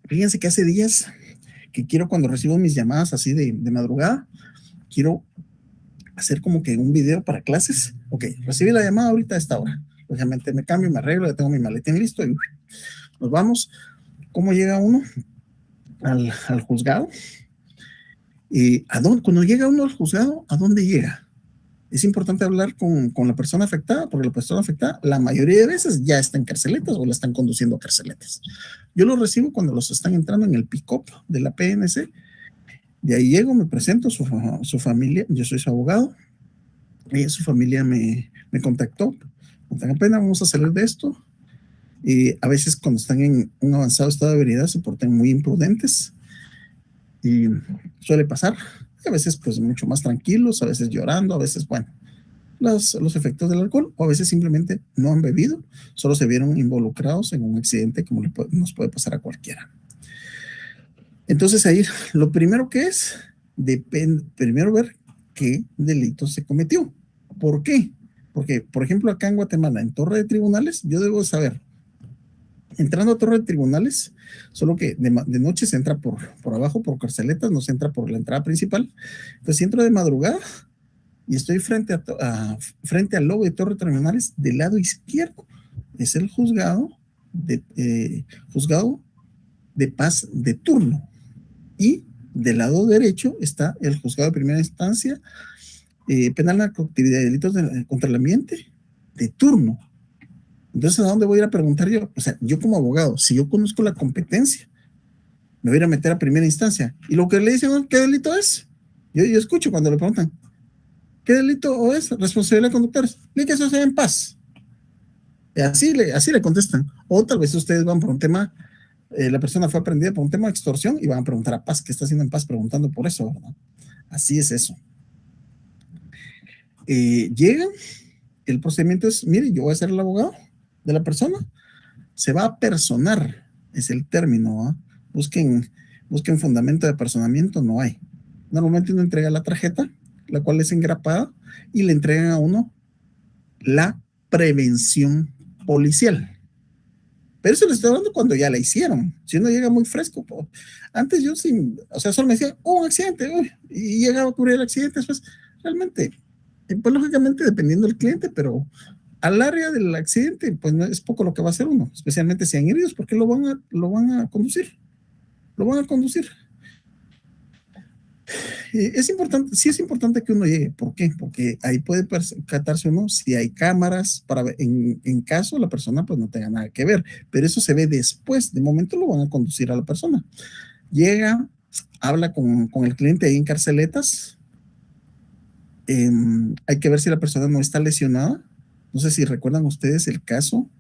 Fíjense que hace días que quiero, cuando recibo mis llamadas así de madrugada, quiero hacer como que un video para clases. Ok, recibí la llamada ahorita a esta hora. Obviamente me cambio, me arreglo, ya tengo mi maletín listo y nos vamos. ¿Cómo llega uno al juzgado? Cuando llega uno al juzgado, ¿a dónde llega? Es importante hablar con la persona afectada, porque la persona afectada la mayoría de veces ya está en carceletas o la están conduciendo a carceletas. Yo los recibo cuando los están entrando en el pick-up de la PNC. De ahí llego, me presento, su familia, yo soy su abogado, y su familia me contactó. No tengan pena, vamos a salir de esto. Y a veces cuando están en un avanzado estado de ebriedad se portan muy imprudentes y suele pasar. Y a veces pues mucho más tranquilos, a veces llorando, a veces bueno, los efectos del alcohol, o a veces simplemente no han bebido, solo se vieron involucrados en un accidente como nos puede pasar a cualquiera. Entonces ahí lo primero que es, primero ver qué delito se cometió. ¿Por qué? Porque, por ejemplo, acá en Guatemala, en Torre de Tribunales, yo debo saber, entrando a Torre de Tribunales, solo que de noche se entra por abajo, por carceletas, no se entra por la entrada principal. Entonces, si entro de madrugada y estoy frente al logo de Torre de Tribunales, del lado izquierdo es el juzgado de paz de turno. Y del lado derecho está el juzgado de primera instancia, penal, narcoactividad y delitos contra el ambiente de turno. Entonces, ¿a dónde voy a ir a preguntar yo? O sea, yo como abogado, si yo conozco la competencia, me voy a ir a meter a primera instancia. Y lo que le dicen, ¿qué delito es? Yo escucho cuando le preguntan, ¿qué delito es? Responsabilidad conductora. Dile que eso sea en paz. Así le contestan. O tal vez ustedes van por un tema, la persona fue aprendida por un tema de extorsión y van a preguntar a paz, ¿qué está haciendo en paz? Preguntando por eso, ¿verdad? Así es eso. Llegan, el procedimiento es, mire, yo voy a ser el abogado de la persona, se va a personar, es el término, ¿eh? Busquen fundamento de personamiento, no hay. Normalmente uno entrega la tarjeta, la cual es engrapada, y le entregan a uno la prevención policial. Pero eso le estoy hablando cuando ya la hicieron. Si uno llega muy fresco, antes yo solo me decía, un accidente, y llegaba a cubrir el accidente, después, realmente, pues lógicamente dependiendo del cliente, pero al área del accidente, pues no es poco lo que va a hacer uno, especialmente si han heridos, porque lo van a conducir. Es importante, sí es importante que uno llegue. ¿Por qué? Porque ahí puede percatarse uno si hay cámaras para ver, en caso la persona pues no tenga nada que ver, pero eso se ve después. De momento lo van a conducir a la persona. Llega, habla con el cliente ahí en Carceletas. Hay que ver si la persona no está lesionada. No sé si recuerdan ustedes el caso.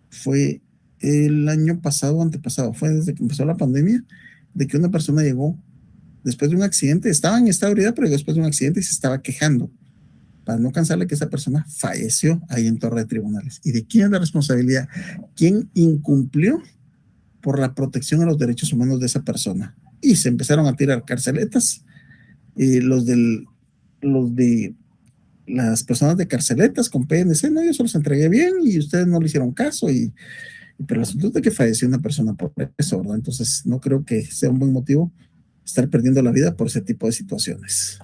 Fue el año pasado o antepasado, fue desde que empezó la pandemia, de que una persona llegó después de un accidente, estaba en estado de ebriedad, pero después de un accidente y se estaba quejando, para no cansarle, que esa persona falleció ahí en Torre de Tribunales. ¿Y de quién es la responsabilidad? ¿Quién incumplió por la protección a los derechos humanos de esa persona? Y se empezaron a tirar carceletas, los de las personas de Carceletas con PNC, no, yo se los entregué bien y ustedes no le hicieron caso, pero el asunto es de que falleció una persona por eso, ¿verdad? Entonces no creo que sea un buen motivo estar perdiendo la vida por ese tipo de situaciones.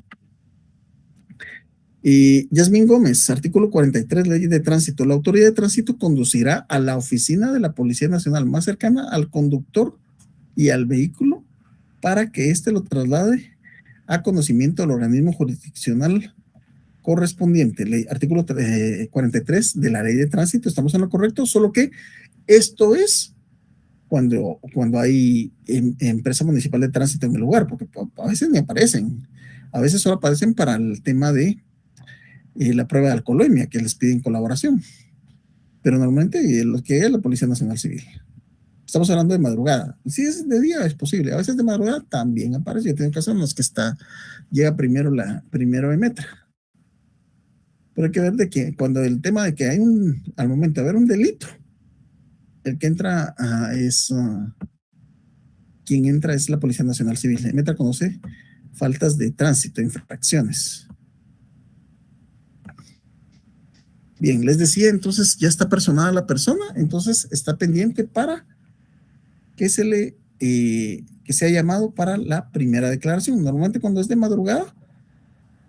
Y Yasmín Gómez, artículo 43, ley de tránsito. La autoridad de tránsito conducirá a la oficina de la Policía Nacional más cercana al conductor y al vehículo para que éste lo traslade a conocimiento del organismo jurisdiccional correspondiente. Ley, artículo 43 de la ley de tránsito. Estamos en lo correcto, solo que esto es cuando hay empresa municipal de tránsito en el lugar, porque a veces ni aparecen. A veces solo aparecen para el tema de la prueba de alcoholemia, que les piden colaboración. Pero normalmente lo que es la Policía Nacional Civil. Estamos hablando de madrugada. Si es de día es posible. A veces de madrugada también aparece. Yo tengo casos en los que llega primero de Metra. Pero hay que ver de que cuando el tema de que hay al momento de haber un delito, el que entra quien entra es la Policía Nacional Civil. Metra conoce faltas de tránsito, infracciones. Bien, les decía, entonces ya está personada la persona, entonces está pendiente para que que sea llamado para la primera declaración. Normalmente cuando es de madrugada,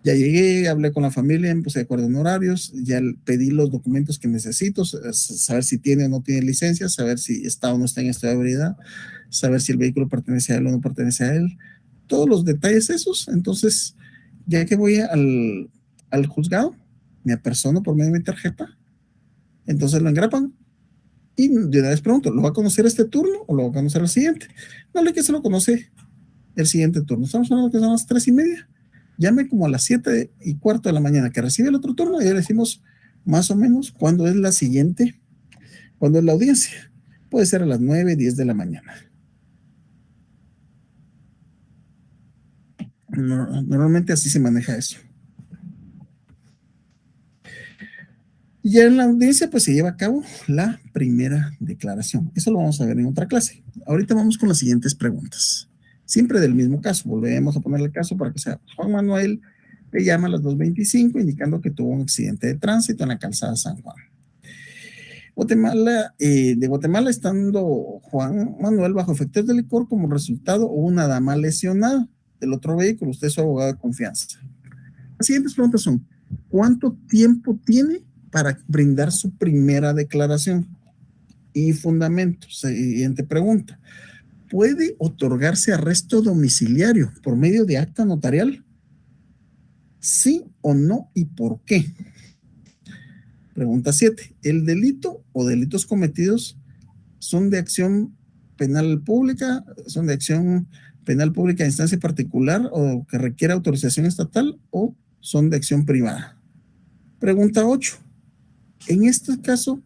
ya llegué, hablé con la familia, puse de acuerdo en horarios, ya pedí los documentos que necesito, saber si tiene o no tiene licencia, saber si está o no está en estado de ebriedad, saber si el vehículo pertenece a él o no pertenece a él, todos los detalles esos. Entonces, ya que voy al juzgado, me apersono por medio de mi tarjeta, entonces lo engrapan y de una vez pregunto, ¿lo va a conocer este turno o lo va a conocer el siguiente? No le que se lo conoce el siguiente turno. Estamos hablando que son las 3:30. Llame como a las 7:15 de la mañana que recibe el otro turno y ya le decimos más o menos cuándo es la siguiente, cuándo es la audiencia. Puede ser a las 9, 10 de la mañana. Normalmente así se maneja eso. Y ya en la audiencia pues se lleva a cabo la primera declaración. Eso lo vamos a ver en otra clase. Ahorita vamos con las siguientes preguntas. Siempre del mismo caso. Volvemos a ponerle el caso para que sea Juan Manuel le llama a las 2:25 indicando que tuvo un accidente de tránsito en la calzada San Juan. De Guatemala, estando Juan Manuel bajo efectos de licor, como resultado hubo una dama lesionada del otro vehículo. Usted es su abogado de confianza. Las siguientes preguntas son: ¿cuánto tiempo tiene para brindar su primera declaración? Y fundamentos. Siguiente pregunta: ¿puede otorgarse arresto domiciliario por medio de acta notarial? ¿Sí o no y por qué? Pregunta 7. ¿El delito o delitos cometidos son de acción penal pública, son de acción penal pública de instancia particular o que requiere autorización estatal o son de acción privada? Pregunta 8. En este caso,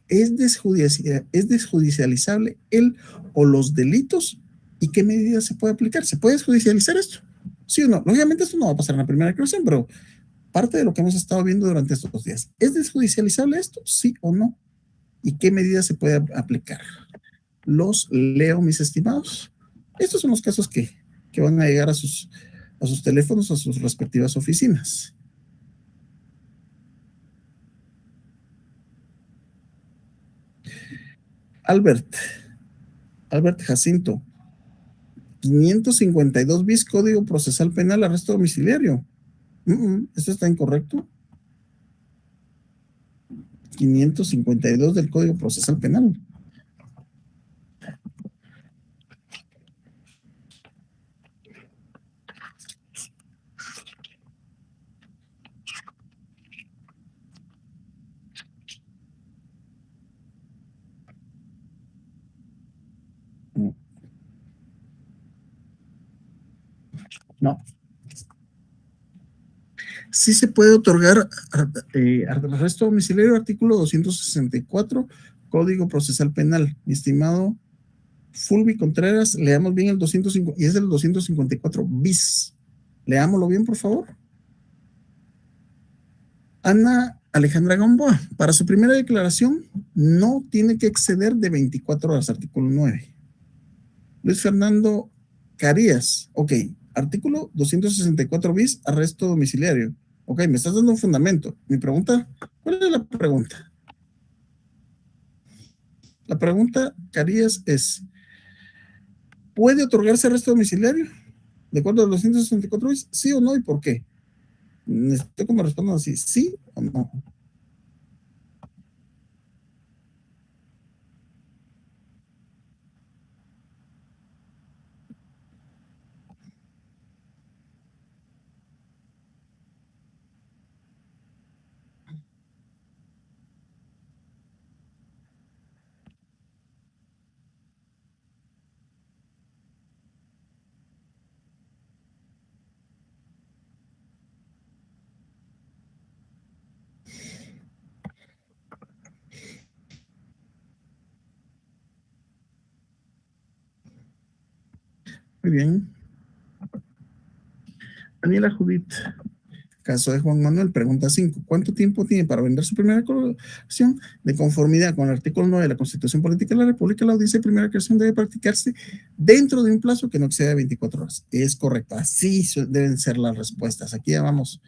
¿es desjudicializable el o los delitos y qué medidas se puede aplicar? ¿Se puede desjudicializar esto? ¿Sí o no? Lógicamente esto no va a pasar en la primera declaración, pero parte de lo que hemos estado viendo durante estos días. ¿Es desjudicializable esto? ¿Sí o no? ¿Y qué medidas se puede aplicar? Los leo, mis estimados. Estos son los casos que van a llegar a sus teléfonos, a sus respectivas oficinas. Albert Jacinto, 552 bis Código Procesal Penal, arresto domiciliario. ¿Esto está incorrecto? 552 del Código Procesal Penal. No. Sí se puede otorgar arresto domiciliario, artículo 264, Código Procesal Penal. Mi estimado Fulvi Contreras, leamos bien el 205, y es el 254 bis. Leámoslo bien, por favor. Ana Alejandra Gamboa, para su primera declaración, no tiene que exceder de 24 horas, artículo 9. Luis Fernando Carías, ok, artículo 264 bis, arresto domiciliario. Ok, me estás dando un fundamento. Mi pregunta, ¿cuál es la pregunta? La pregunta, Carías, es, ¿puede otorgarse arresto domiciliario? ¿De acuerdo a los 264 bis? ¿Sí o no y por qué? Necesito que me respondan así, ¿sí o no? Muy bien. Daniela Judith, caso de Juan Manuel, pregunta 5. ¿Cuánto tiempo tiene para vender su primera declaración? De conformidad con el artículo 9 de la Constitución Política de la República, la audiencia de primera declaración debe practicarse dentro de un plazo que no exceda 24 horas. Es correcto, así deben ser las respuestas. Aquí ya vamos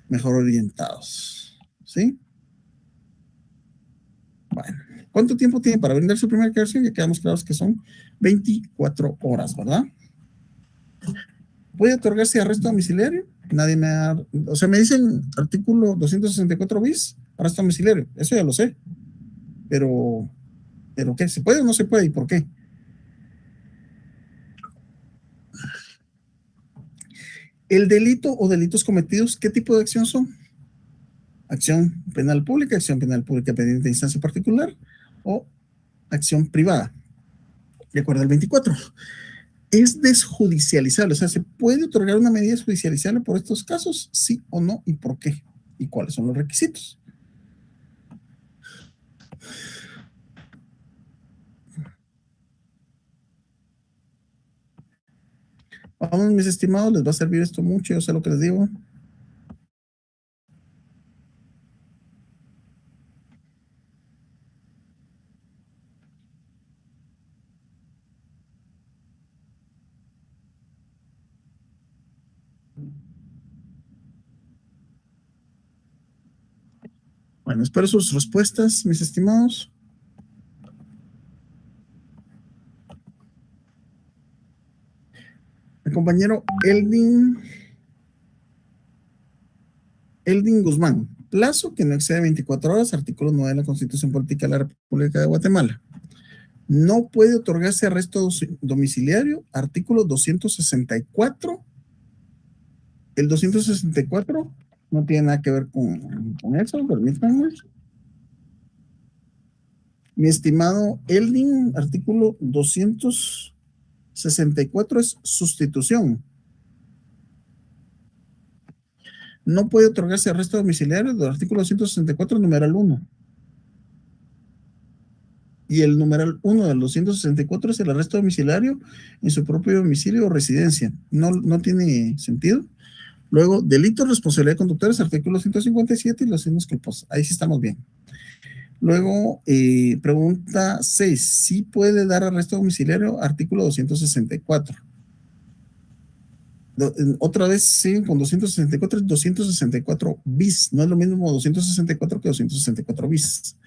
mejor orientados. ¿Sí? Bueno, ¿cuánto tiempo tiene para vender su primera declaración? Ya quedamos claros que son 24 horas, ¿verdad? ¿Puede otorgarse arresto domiciliario? Nadie me ha... O sea, me dicen artículo 264 bis, arresto domiciliario. Eso ya lo sé. Pero ¿qué? ¿Se puede o no se puede? ¿Y por qué? El delito o delitos cometidos, ¿qué tipo de acción son? Acción penal pública pendiente de instancia particular o acción privada. De acuerdo al 24. Es desjudicializable, o sea, ¿se puede otorgar una medida judicializable por estos casos? ¿Sí o no? ¿Y por qué? ¿Y cuáles son los requisitos? Vamos, mis estimados, les va a servir esto mucho, yo sé lo que les digo. Bueno, espero sus respuestas, mis estimados. El compañero Eldin Guzmán. Plazo que no excede 24 horas, artículo 9 de la Constitución Política de la República de Guatemala. No puede otorgarse arresto domiciliario, artículo 264. El 264 no tiene nada que ver con eso, permítanme. Mi estimado Eldin, artículo 264 es sustitución. No puede otorgarse arresto domiciliario del artículo 264, numeral 1. Y el numeral 1 del 264 es el arresto domiciliario en su propio domicilio o residencia. No tiene sentido. Luego, delitos, responsabilidad de conductores, artículo 157 y los signos culposos. Ahí sí estamos bien. Luego, pregunta 6. ¿Sí puede dar arresto domiciliario? Artículo 264. Otra vez siguen con 264, 264 bis. No es lo mismo 264 que 264 bis.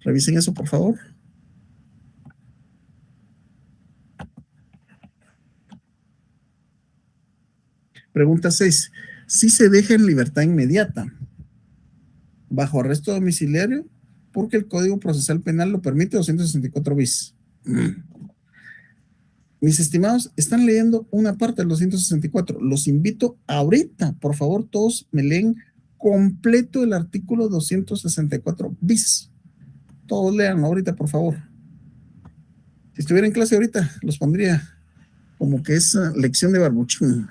Revisen eso, por favor. Pregunta 6. ¿Sí se deja en libertad inmediata bajo arresto domiciliario? Porque el Código Procesal Penal lo permite, 264 bis. Mis estimados, están leyendo una parte del 264. Los invito ahorita, por favor, todos me leen completo el artículo 264 bis. Todos lean ahorita, por favor. Si estuviera en clase ahorita, los pondría como que es lección de barbuchín.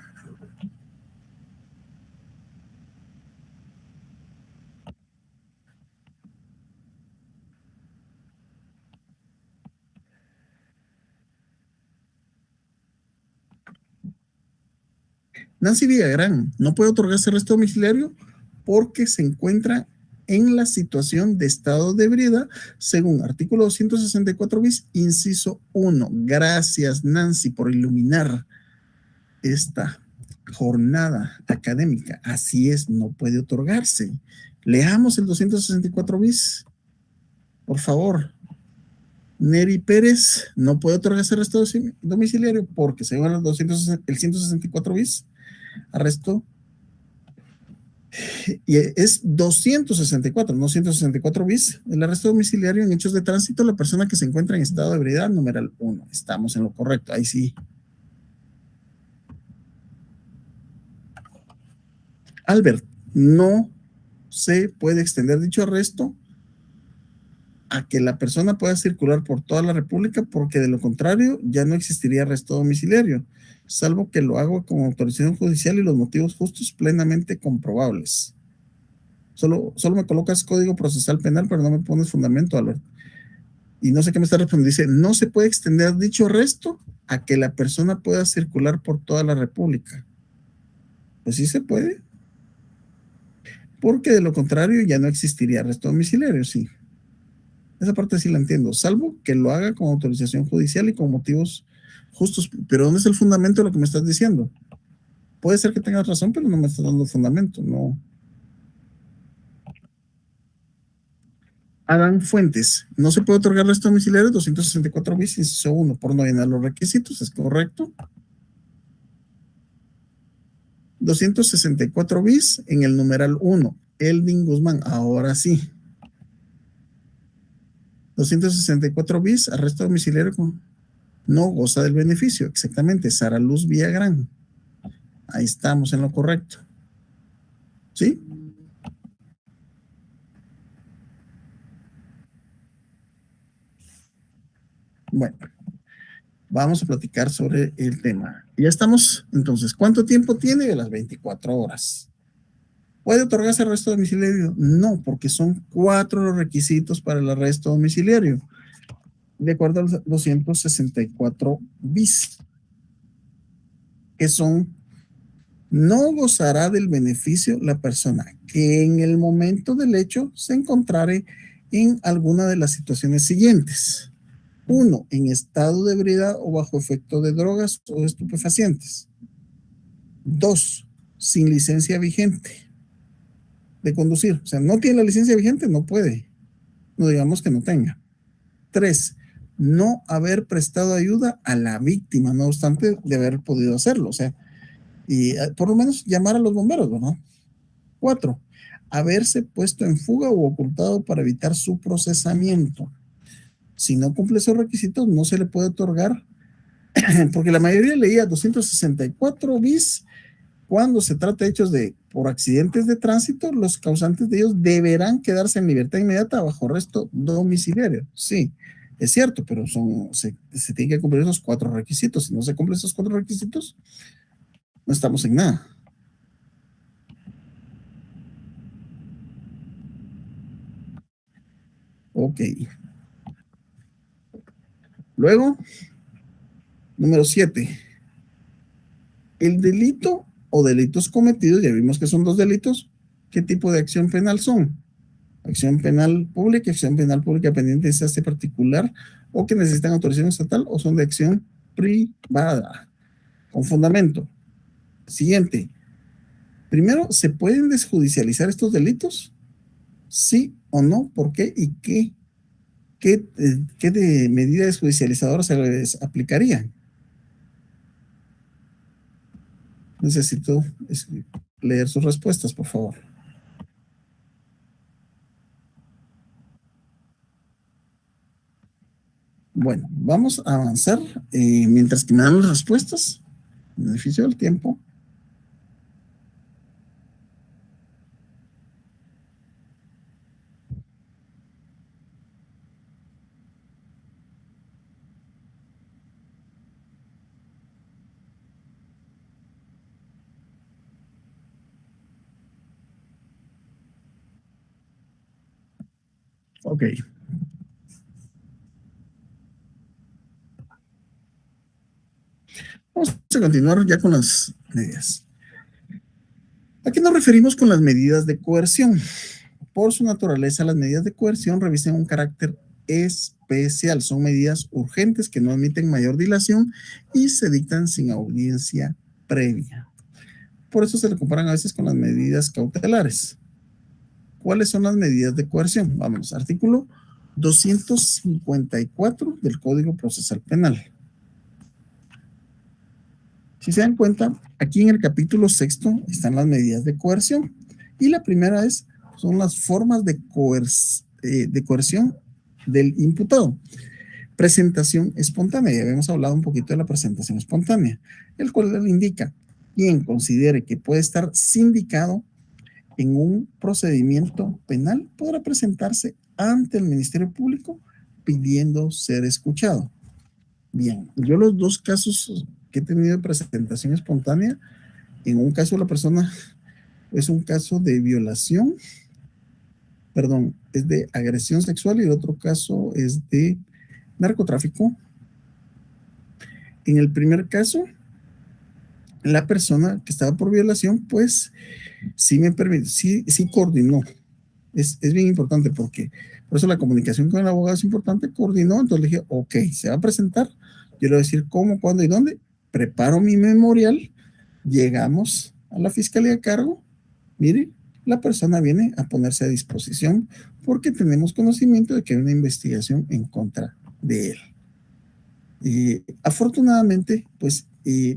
Nancy Villagrán no puede otorgarse arresto domiciliario porque se encuentra en la situación de estado de ebriedad, según artículo 264 bis, inciso 1. Gracias, Nancy, por iluminar esta jornada académica. Así es, no puede otorgarse. Leamos el 264 bis, por favor. Neri Pérez no puede otorgarse arresto domiciliario porque según el 164 bis, arresto, y es 264, no 164 bis, el arresto domiciliario en hechos de tránsito, la persona que se encuentra en estado de ebriedad, numeral 1. Estamos en lo correcto, ahí sí. Albert, no se puede extender dicho arresto a que la persona pueda circular por toda la República, porque de lo contrario ya no existiría arresto domiciliario, salvo que lo haga con autorización judicial y los motivos justos plenamente comprobables. Solo me colocas código procesal penal, pero no me pones fundamento, Albert. Y no sé qué me está respondiendo. Dice, no se puede extender dicho arresto a que la persona pueda circular por toda la República. Pues sí se puede, porque de lo contrario ya no existiría arresto domiciliario, sí. Esa parte sí la entiendo, salvo que lo haga con autorización judicial y con motivos justos. Pero ¿dónde es el fundamento de lo que me estás diciendo? Puede ser que tengas razón, pero no me estás dando fundamento, no. Adán Fuentes, no se puede otorgar arresto domiciliario 264 bis, inciso 1, por no llenar los requisitos, ¿es correcto? 264 bis en el numeral 1, Elvin Guzmán, ahora sí. 264 bis, arresto domiciliario no goza del beneficio, exactamente, Sara Luz Villagrán. Ahí estamos en lo correcto. ¿Sí? Bueno, vamos a platicar sobre el tema. Ya estamos, entonces, ¿cuánto tiempo tiene? De las 24 horas. ¿Puede otorgarse arresto domiciliario? No, porque son 4 los requisitos para el arresto domiciliario, de acuerdo al 264 bis, que son: no gozará del beneficio la persona que en el momento del hecho se encontrare en alguna de las situaciones siguientes. 1, en estado de ebriedad o bajo efecto de drogas o estupefacientes. 2, sin licencia vigente de conducir. O sea, no tiene la licencia vigente, no puede. No digamos que no tenga. 3, no haber prestado ayuda a la víctima, no obstante de haber podido hacerlo. O sea, y por lo menos llamar a los bomberos, ¿verdad? 4, haberse puesto en fuga o ocultado para evitar su procesamiento. Si no cumple esos requisitos, no se le puede otorgar, porque la mayoría leía 264 bis. Cuando se trata de hechos por accidentes de tránsito, los causantes de ellos deberán quedarse en libertad inmediata bajo arresto domiciliario. Sí, es cierto, pero se tienen que cumplir esos 4 requisitos. Si no se cumplen esos 4 requisitos, no estamos en nada. Ok. Luego, número 7. El delito o delitos cometidos, ya vimos que son 2 delitos. ¿Qué tipo de acción penal son? Acción penal pública, acción penal pública pendiente de cese particular o que necesitan autorización estatal, o son de acción privada con fundamento. Siguiente. Primero, ¿se pueden desjudicializar estos delitos? ¿Sí o no? ¿Por qué? ¿Y qué de medida desjudicializadora se les aplicaría? Necesito leer sus respuestas, por favor. Bueno, vamos a avanzar mientras que me dan las respuestas, en beneficio del tiempo. Ok. Vamos a continuar ya con las medidas. ¿A qué nos referimos con las medidas de coerción? Por su naturaleza, las medidas de coerción revisten un carácter especial. Son medidas urgentes que no admiten mayor dilación y se dictan sin audiencia previa. Por eso se le comparan a veces con las medidas cautelares. ¿Cuáles son las medidas de coerción? Vamos, artículo 254 del Código Procesal Penal. Si se dan cuenta, aquí en el capítulo 6 están las medidas de coerción. Y la primera son las formas de coerción del imputado. Presentación espontánea. Ya habíamos hablado un poquito de la presentación espontánea, el cual le indica quien considere que puede estar sindicado en un procedimiento penal podrá presentarse ante el Ministerio Público pidiendo ser escuchado. Bien, yo los dos casos que he tenido de presentación espontánea, en un caso la persona es un caso de violación, perdón, es de agresión sexual y el otro caso es de narcotráfico. En el primer caso, la persona que estaba por violación, pues sí me permite, sí coordinó. Es bien importante porque por eso la comunicación con el abogado es importante, coordinó, entonces le dije, ok, se va a presentar, yo le voy a decir cómo, cuándo y dónde, preparo mi memorial, llegamos a la fiscalía de cargo, mire, la persona viene a ponerse a disposición porque tenemos conocimiento de que hay una investigación en contra de él. Afortunadamente, pues,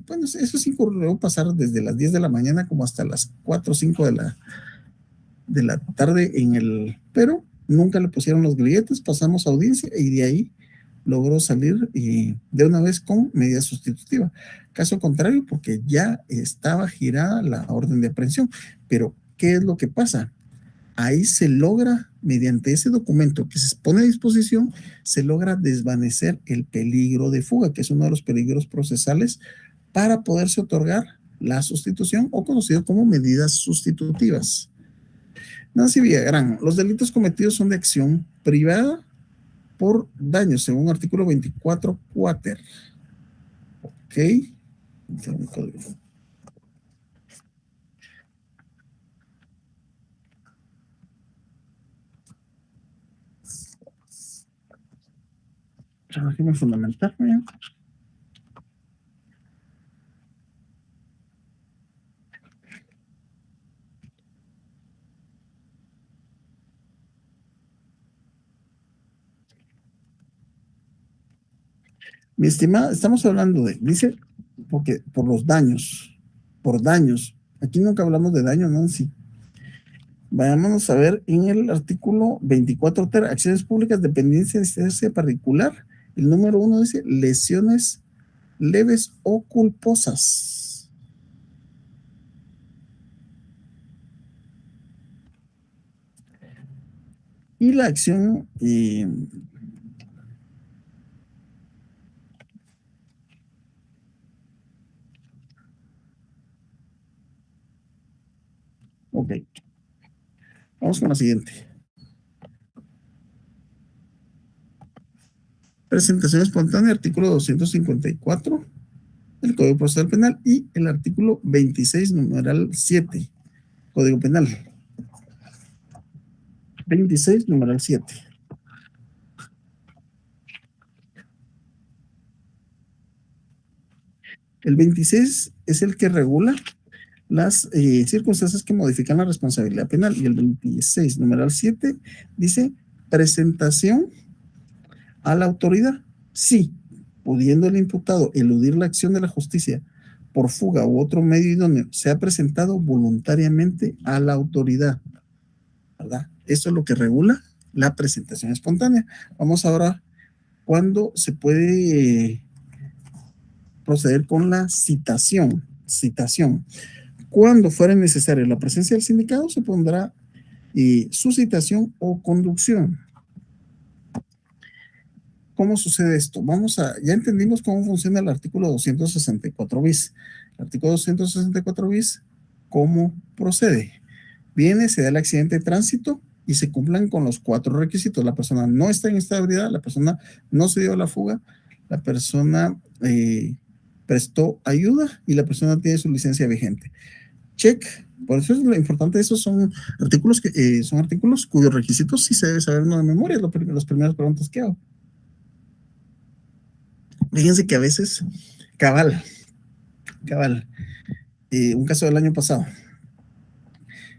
bueno, eso sí ocurrió pasar desde las 10 de la mañana como hasta las 4 o 5 de la tarde pero nunca le pusieron los grilletes, pasamos a audiencia y de ahí logró salir de una vez con medida sustitutiva. Caso contrario, porque ya estaba girada la orden de aprehensión. Pero, ¿qué es lo que pasa? Ahí se logra, mediante ese documento que se pone a disposición, se logra desvanecer el peligro de fuga, que es uno de los peligros procesales para poderse otorgar la sustitución o conocido como medidas sustitutivas. Nancy Villagrán, los delitos cometidos son de acción privada por daño, según artículo 24 quater. Ok. Déjame fundamentarme. Mi estimada, estamos hablando dice, porque por los daños, por daños. Aquí nunca hablamos de daño, Nancy. Vayámonos a ver en el artículo 24 ter, acciones públicas, dependencia de particular. El número 1 dice lesiones leves o culposas. Y la acción ok. Vamos con la siguiente. Presentación espontánea, artículo 254 del Código Procesal Penal y el artículo 26, numeral 7, Código Penal. 26, numeral 7. El 26 es el que regula las circunstancias que modifican la responsabilidad penal y el 26, numeral 7, dice presentación a la autoridad. Sí, pudiendo el imputado eludir la acción de la justicia por fuga u otro medio idóneo, se ha presentado voluntariamente a la autoridad, ¿verdad? Esto es lo que regula la presentación espontánea. Vamos ahora, ¿cuándo se puede proceder con la citación? Cuando fuera necesaria la presencia del sindicado, se pondrá su citación o conducción. ¿Cómo sucede esto? Ya entendimos cómo funciona el artículo 264 bis. El artículo 264 bis, ¿cómo procede? Viene, se da el accidente de tránsito y se cumplan con los 4 requisitos. La persona no está en estabilidad, la persona no se dio a la fuga, la persona prestó ayuda y la persona tiene su licencia vigente. Check Por eso es lo importante, esos son artículos son artículos cuyos requisitos sí se debe saber uno de memoria, las primeras preguntas que hago. Fíjense que a veces, cabal, un caso del año pasado.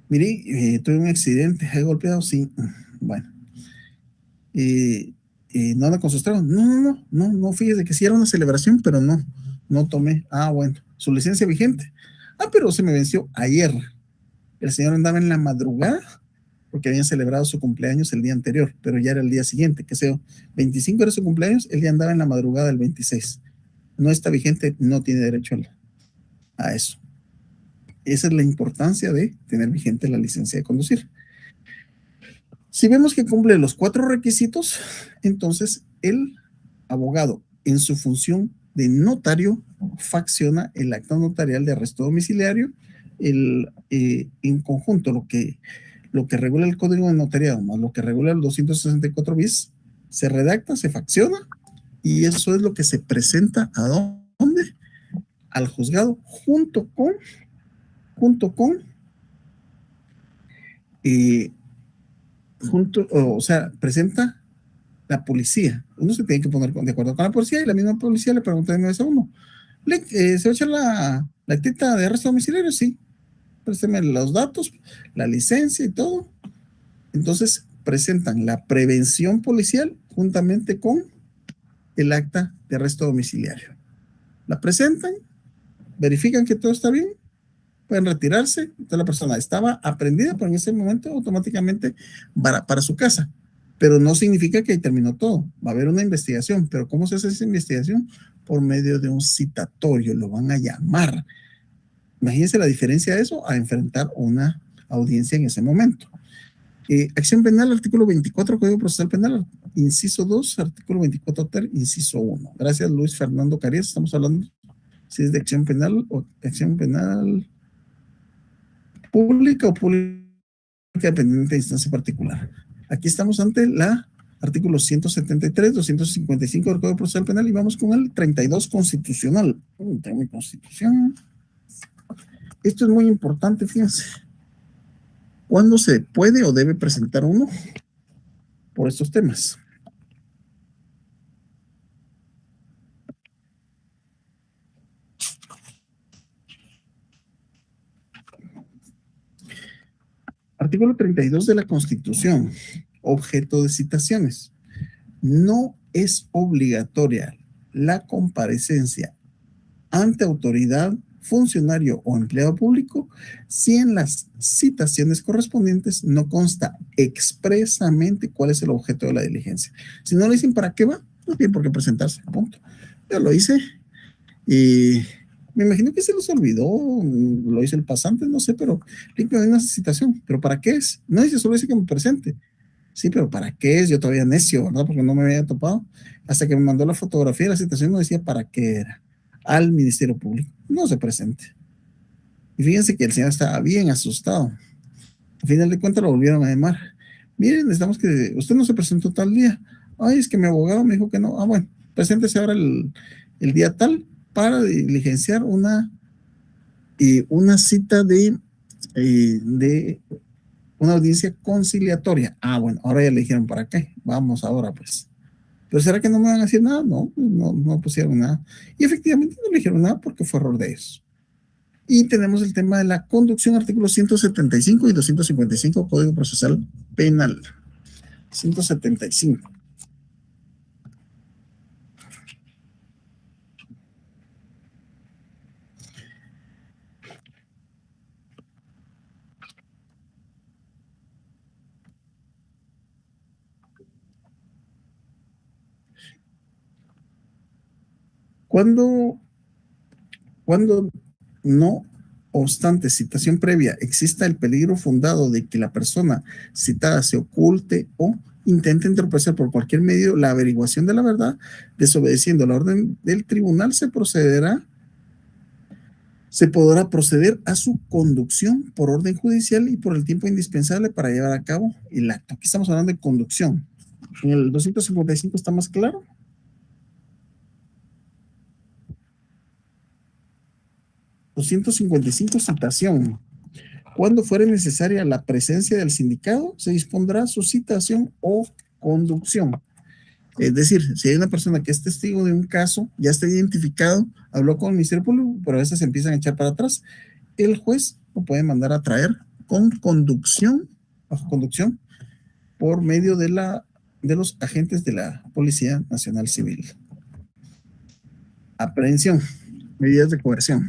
Mire, tuve un accidente, he golpeado, sí, bueno. No anda con sus tragos. No, fíjese que sí era una celebración, pero no tomé. Ah, bueno, su licencia vigente. Ah, pero se me venció ayer. El señor andaba en la madrugada porque habían celebrado su cumpleaños el día anterior, pero ya era el día siguiente, que sea 25 era su cumpleaños, él ya andaba en la madrugada del 26. No está vigente, no tiene derecho a eso. Esa es la importancia de tener vigente la licencia de conducir. Si vemos que cumple los 4 requisitos, entonces el abogado, en su función de notario, facciona el acta notarial de arresto domiciliario, en conjunto lo que regula el Código de Notariado más lo que regula el 264 bis, se redacta, se facciona, y eso es lo que se presenta ¿a dónde? Al juzgado junto con o sea, presenta la policía. Uno se tiene que poner de acuerdo con la policía y la misma policía le pregunta de una vez a uno, ¿se va a echar la actita de arresto domiciliario? Sí, présteme los datos, la licencia y todo. Entonces presentan la prevención policial juntamente con el acta de arresto domiciliario. La presentan, verifican que todo está bien, pueden retirarse. Entonces la persona estaba aprendida, pero en ese momento automáticamente para su casa. Pero no significa que ahí terminó todo. Va a haber una investigación. Pero ¿cómo se hace esa investigación? Por medio de un citatorio. Lo van a llamar. Imagínense la diferencia de eso a enfrentar una audiencia en ese momento. Acción penal, artículo 24, Código Procesal Penal, inciso 2, artículo 24 ter, inciso 1. Gracias, Luis Fernando Carías. Estamos hablando si es de acción penal o acción penal pública o pública dependiente de instancia particular. Aquí estamos ante la artículo 173, 255 del Código Procesal Penal y vamos con el 32 constitucional. Tengo mi constitución. Esto es muy importante, fíjense. ¿Cuándo se puede o debe presentar uno por estos temas? Artículo 32 de la Constitución. Objeto de citaciones. No es obligatoria la comparecencia ante autoridad, funcionario o empleado público si en las citaciones correspondientes no consta expresamente cuál es el objeto de la diligencia. Si no le dicen para qué va, no tiene por qué presentarse, punto. Yo lo hice y me imagino que se los olvidó, lo hizo el pasante, no sé, pero limpio de una citación. ¿Pero para qué es? No dice, solo dice que me presente. Sí, pero ¿para qué es? Yo todavía necio, ¿verdad? Porque no me había topado. Hasta que me mandó la fotografía de la citación, no decía para qué era. Al Ministerio Público. No se presente. Y fíjense que el señor estaba bien asustado. Al final de cuentas lo volvieron a llamar. Miren, necesitamos que usted no se presentó tal día. Ay, es que mi abogado me dijo que no. Ah, bueno, preséntese ahora el día tal para diligenciar una cita de una audiencia conciliatoria. Ah, bueno, ahora ya le dijeron para qué. Vamos ahora, pues. ¿Pero será que no me van a decir nada? No pusieron nada. Y efectivamente no le dijeron nada porque fue error de ellos. Y tenemos el tema de la conducción, artículos 175 y 255, Código Procesal Penal. 175. Cuando no obstante citación previa exista el peligro fundado de que la persona citada se oculte o intente entorpecer por cualquier medio la averiguación de la verdad, desobedeciendo la orden del tribunal, se podrá proceder a su conducción por orden judicial y por el tiempo indispensable para llevar a cabo el acto. Aquí estamos hablando de conducción. En el 255 está más claro. 255, citación. Cuando fuere necesaria la presencia del sindicado, se dispondrá su citación o conducción. Es decir, si hay una persona que es testigo de un caso, ya está identificado, habló con el Ministerio Público, pero a veces se empiezan a echar para atrás, el juez lo puede mandar a traer con conducción, bajo conducción, por medio de los agentes de la Policía Nacional Civil. Aprehensión, medidas de coerción.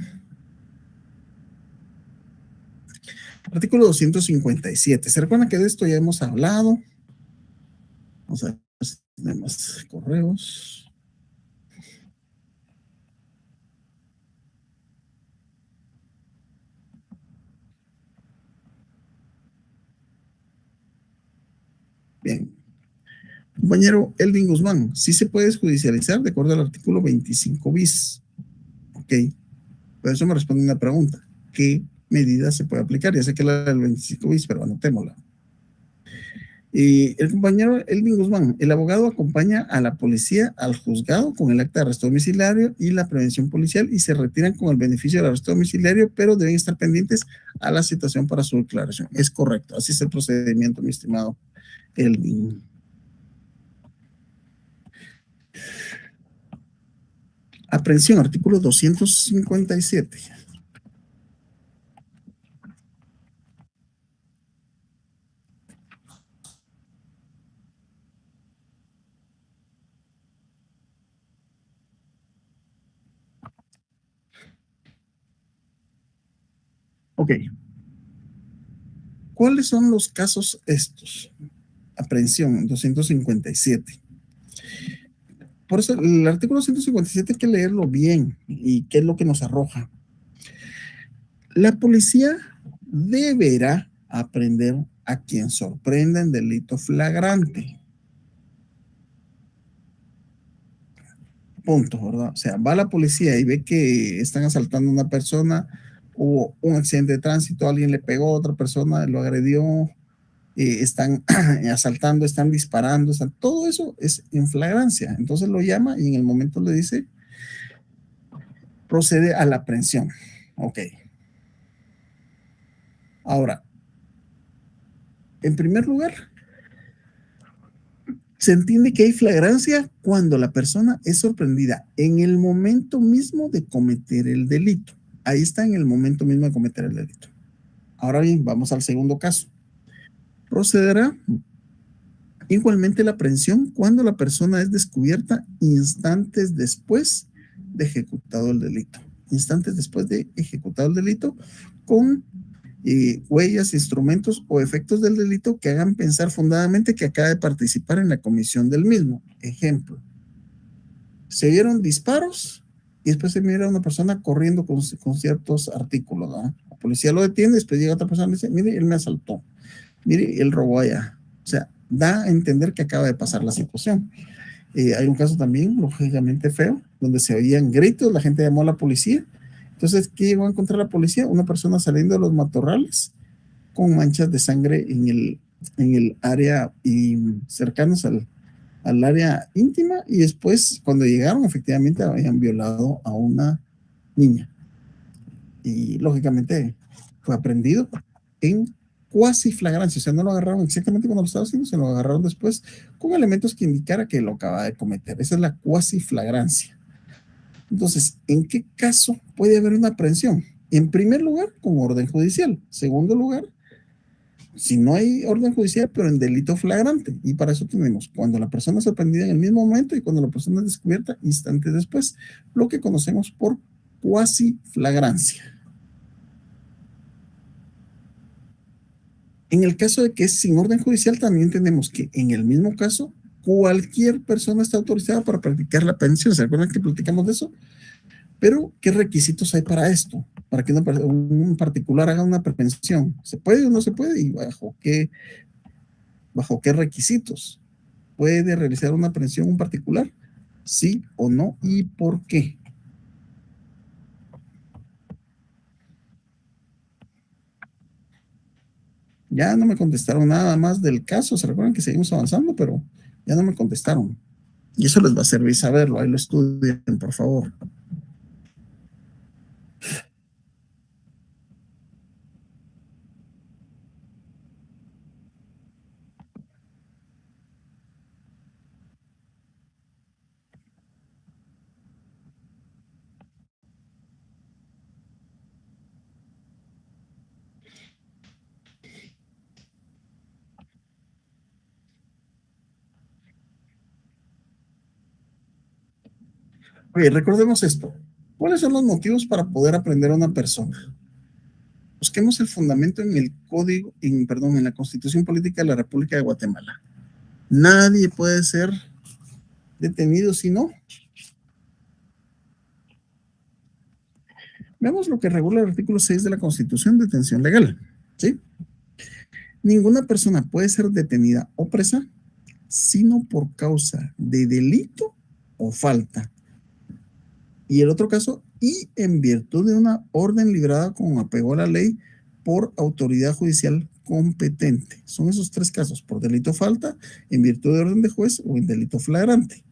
Artículo 257. ¿Se recuerdan que de esto ya hemos hablado? Vamos a ver si tenemos correos. Bien. Compañero Elvin Guzmán, sí se puede judicializar de acuerdo al artículo 25 bis. Ok. Por eso me responde una pregunta. ¿Qué medida se puede aplicar? Ya sé que la del 25 bis, pero anotémosla. El compañero Elvin Guzmán, el abogado acompaña a la policía al juzgado con el acta de arresto domiciliario y la prevención policial y se retiran con el beneficio del arresto domiciliario, pero deben estar pendientes a la citación para su declaración. Es correcto, así es el procedimiento, mi estimado Elvin. Aprehensión, artículo 257. Ok. ¿Cuáles son los casos estos? Aprehensión, 257. Por eso el artículo 157 hay que leerlo bien y qué es lo que nos arroja. La policía deberá aprender a quien sorprenda en delito flagrante. Punto, ¿verdad? O sea, va la policía y ve que están asaltando a una persona, hubo un accidente de tránsito, alguien le pegó a otra persona, lo agredió, están asaltando, están disparando, todo eso es en flagrancia. Entonces lo llama y en el momento le dice, procede a la aprehensión. Ok. Ahora, en primer lugar, se entiende que hay flagrancia cuando la persona es sorprendida en el momento mismo de cometer el delito. Ahí está, en el momento mismo de cometer el delito. Ahora bien, vamos al segundo caso. Procederá igualmente la aprehensión cuando la persona es descubierta instantes después de ejecutado el delito. Instantes después de ejecutado el delito con huellas, instrumentos o efectos del delito que hagan pensar fundadamente que acaba de participar en la comisión del mismo. Ejemplo, se vieron disparos y después se mira a una persona corriendo con ciertos artículos, ¿no? La policía lo detiene, después llega otra persona y dice, mire, él me asaltó, mire, él robó allá. O sea, da a entender que acaba de pasar la situación. Hay un caso también, lógicamente feo, donde se oían gritos, la gente llamó a la policía. Entonces, ¿qué llegó a encontrar la policía? Una persona saliendo de los matorrales con manchas de sangre en el área y cercanos al área íntima, y después, cuando llegaron, efectivamente habían violado a una niña. Y lógicamente fue aprendido en cuasi flagrancia, o sea, no lo agarraron exactamente cuando lo estaba haciendo, se lo agarraron después con elementos que indicara que lo acaba de cometer. Esa es la cuasi flagrancia. Entonces, ¿en qué caso puede haber una aprehensión? En primer lugar, con orden judicial. Segundo lugar, si no hay orden judicial, pero en delito flagrante. Y para eso tenemos cuando la persona es sorprendida en el mismo momento y cuando la persona es descubierta instantes después, lo que conocemos por cuasi flagrancia. En el caso de que es sin orden judicial, también tenemos que en el mismo caso, cualquier persona está autorizada para practicar la aprehensión. ¿Se acuerdan que platicamos de eso? Pero, ¿qué requisitos hay para esto? Para que un particular haga una aprehensión. ¿Se puede o no se puede? ¿Y bajo qué requisitos? ¿Puede realizar una aprehensión un particular? ¿Sí o no? ¿Y por qué? Ya no me contestaron nada más del caso. ¿Se recuerdan que seguimos avanzando? Pero ya no me contestaron. Y eso les va a servir saberlo. Ahí lo estudien, por favor. Oye, recordemos esto. ¿Cuáles son los motivos para poder aprender a una persona? Busquemos el fundamento en el código, perdón, en la Constitución Política de la República de Guatemala. Nadie puede ser detenido si no. Veamos lo que regula el artículo 6 de la Constitución de detención legal. ¿Sí? Ninguna persona puede ser detenida o presa sino por causa de delito o falta. Y el otro caso, y en virtud de una orden librada con apego a la ley por autoridad judicial competente. Son esos tres casos: por delito o falta, en virtud de orden de juez o en delito flagrante.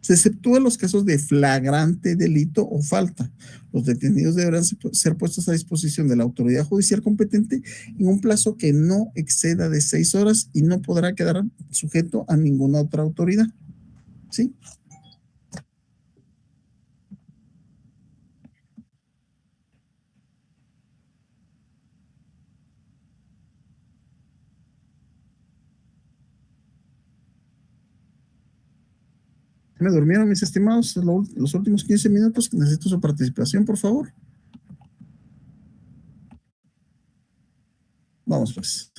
Se exceptúan los casos de flagrante delito o falta. Los detenidos deberán ser puestos a disposición de la autoridad judicial competente en un plazo que no exceda de 6 horas y no podrá quedar sujeto a ninguna otra autoridad. ¿Sí? Me durmieron, mis estimados, los últimos 15 minutos. Necesito su participación, por favor. Vamos, pues.